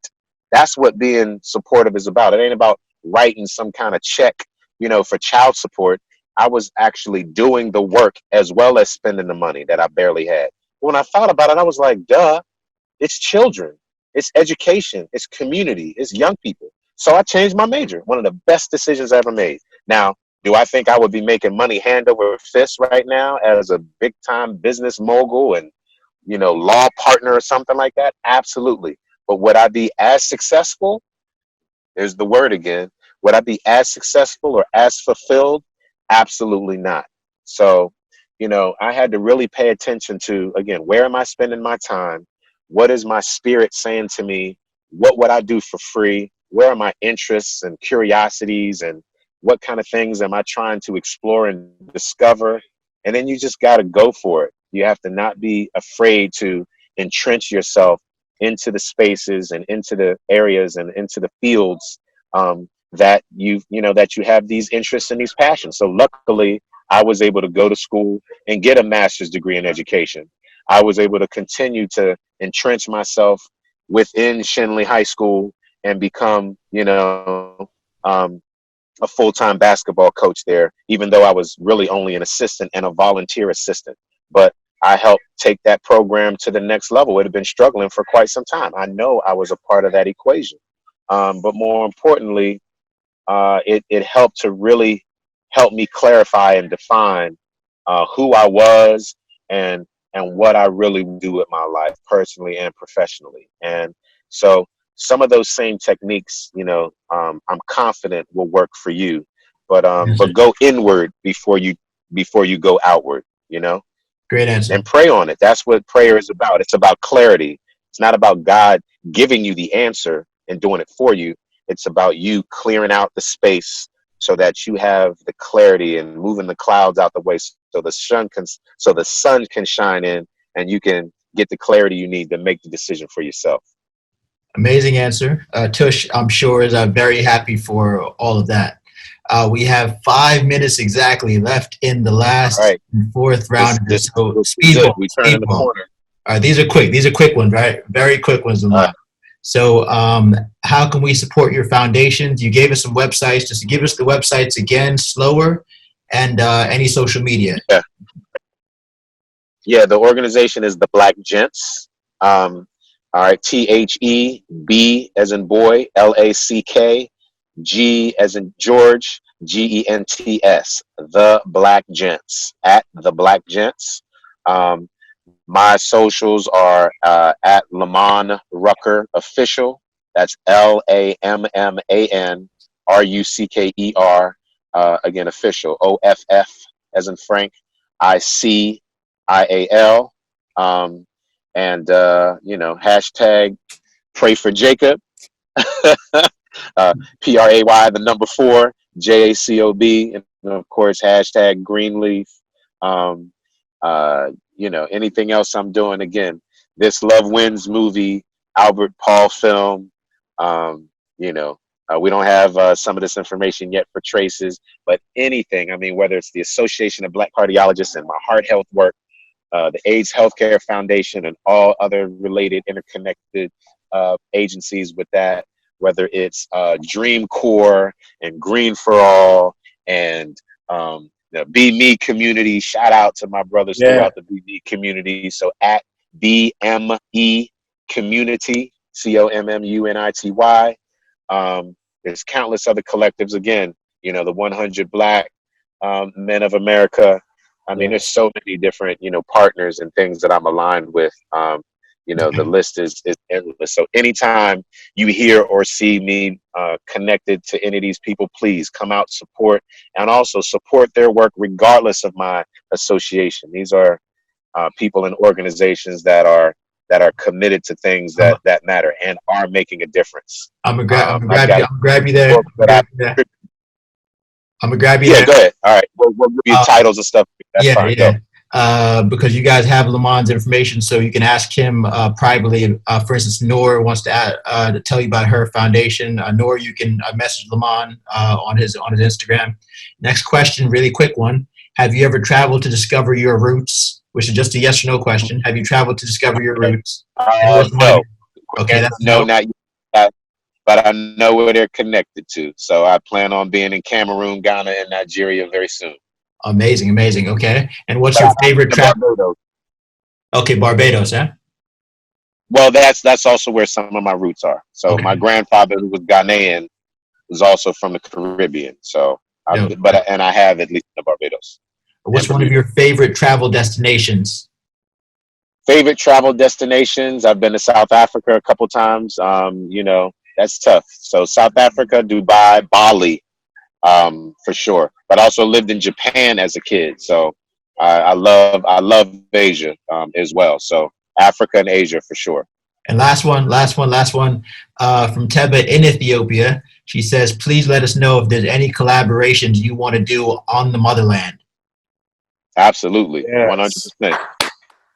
That's what being supportive is about. It ain't about writing some kind of check, for child support. I was actually doing the work as well as spending the money that I barely had. When I thought about it, I was like, duh, it's children, it's education, it's community, it's young people. So I changed my major. One of the best decisions I ever made. Now, do I think I would be making money hand over fist right now as a big time business mogul and law partner or something like that? Absolutely. But would I be as successful? There's the word again. Would I be as successful or as fulfilled? Absolutely not. So, I had to really pay attention to, again, where am I spending my time? What is my spirit saying to me? What would I do for free? Where are my interests and curiosities? And what kind of things am I trying to explore and discover? And then you just got to go for it. You have to not be afraid to entrench yourself into the spaces and into the areas and into the fields that that you have these interests and these passions. So luckily, I was able to go to school and get a master's degree in education. I was able to continue to entrench myself within Shinley High School and become, a full-time basketball coach there, even though I was really only an assistant and a volunteer assistant. But I helped take that program to the next level. It had been struggling for quite some time. I know I was a part of that equation. But more importantly, it helped to really help me clarify and define who I was and what I really do with my life personally and professionally. And so some of those same techniques, I'm confident will work for you, but go inward before you go outward, Great answer. and pray on it. That's what prayer is about. It's about clarity. It's not about God giving you the answer and doing it for you. It's about you clearing out the space so that you have the clarity and moving the clouds out the way so the sun can shine in and you can get the clarity you need to make the decision for yourself. Amazing answer. Tush, I'm sure, is very happy for all of that. We have 5 minutes exactly left in the last fourth round. So speedball. We turn in the corner. All right, these are quick. These are quick ones, right? Very quick ones. So how can we support your foundations? You gave us some websites. Just give us the websites again, slower, and any social media. Yeah, the organization is the Black Gents. All right, THEB as in boy, LACK, G as in George, GENTS. The Black Gents, at the Black Gents. My socials are at Lamman Rucker official. That's LAMMAN RUCKER. again, official, OFF as in Frank, ICIAL. And, hashtag pray for Jacob, PRAY, the number 4, JACOB, and of course, hashtag Greenleaf. Anything else I'm doing, again, This Love Wins movie, Albert Paul film. We don't have some of this information yet for Traces, but anything, I mean, whether it's the Association of Black Cardiologists and my heart health work, the AIDS Healthcare Foundation, and all other related interconnected agencies with that, whether it's Dream Corps and Green for All and the Be Me community. Shout out to my brothers throughout the Be Me community. So at BME community, COMMUNITY. There's countless other collectives. Again, the 100 Black Men of America. I mean, there's so many different, partners and things that I'm aligned with. The list is endless. So anytime you hear or see me connected to any of these people, please come out, support, and also support their work regardless of my association. These are people and organizations that are committed to things that matter and are making a difference. I'm gonna grab you there. I'm gonna grab you there. Yeah, go ahead. All right. We'll give you titles and stuff. That's fine. Yeah. Because you guys have Lamman's information, so you can ask him privately. For instance, Noor wants to tell you about her foundation. Noor, you can message Lamman on his Instagram. Next question, really quick one. Have you ever traveled to discover your roots? Which is just a yes or no question. Have you traveled to discover your roots? No. Okay, that's no, not yet. But I know where they're connected to. So I plan on being in Cameroon, Ghana, and Nigeria very soon. Amazing. Okay. And what's your favorite travel? Okay, Barbados, huh? Well, that's also where some of my roots are. So my grandfather, who was Ghanaian, was also from the Caribbean. So, I have at least the Barbados. What's one of your favorite travel destinations? Favorite travel destinations? I've been to South Africa a couple times. That's tough. So South Africa, Dubai, Bali, for sure. But I also lived in Japan as a kid. So I love Asia as well. So Africa and Asia for sure. And last one from Teba in Ethiopia. She says, please let us know if there's any collaborations you want to do on the motherland. Absolutely. 100%. All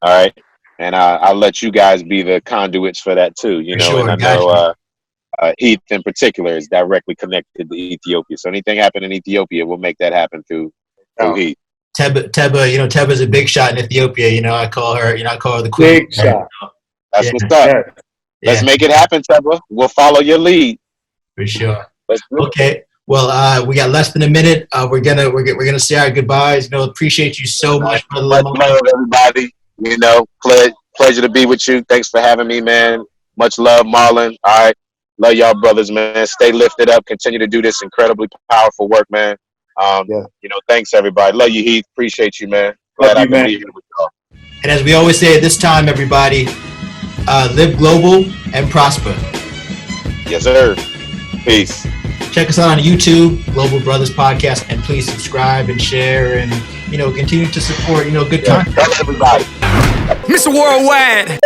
right. And I'll let you guys be the conduits for that too, Sure, and I know Heath in particular is directly connected to Ethiopia. So anything happen in Ethiopia, we'll make that happen through Heath. Teba, Teba's a big shot in Ethiopia. I call her the queen. Big shot. That's what's up. Let's make it happen, Teba. We'll follow your lead. For sure. Okay. Well, we got less than a minute. We're gonna say our goodbyes. Appreciate you so much, Brother Lamman. Much love, everybody. Pleasure to be with you. Thanks for having me, man. Much love, Marlon. All right. Love y'all, brothers, man. Stay lifted up. Continue to do this incredibly powerful work, man. Thanks, everybody. Love you, Heath. Appreciate you, man. Glad I can be here with y'all. And as we always say at this time, everybody, live global and prosper. Yes, sir. Peace. Check us out on YouTube, Global Brothers Podcast, and please subscribe and share and, continue to support, good content. Everybody. Mr. Worldwide.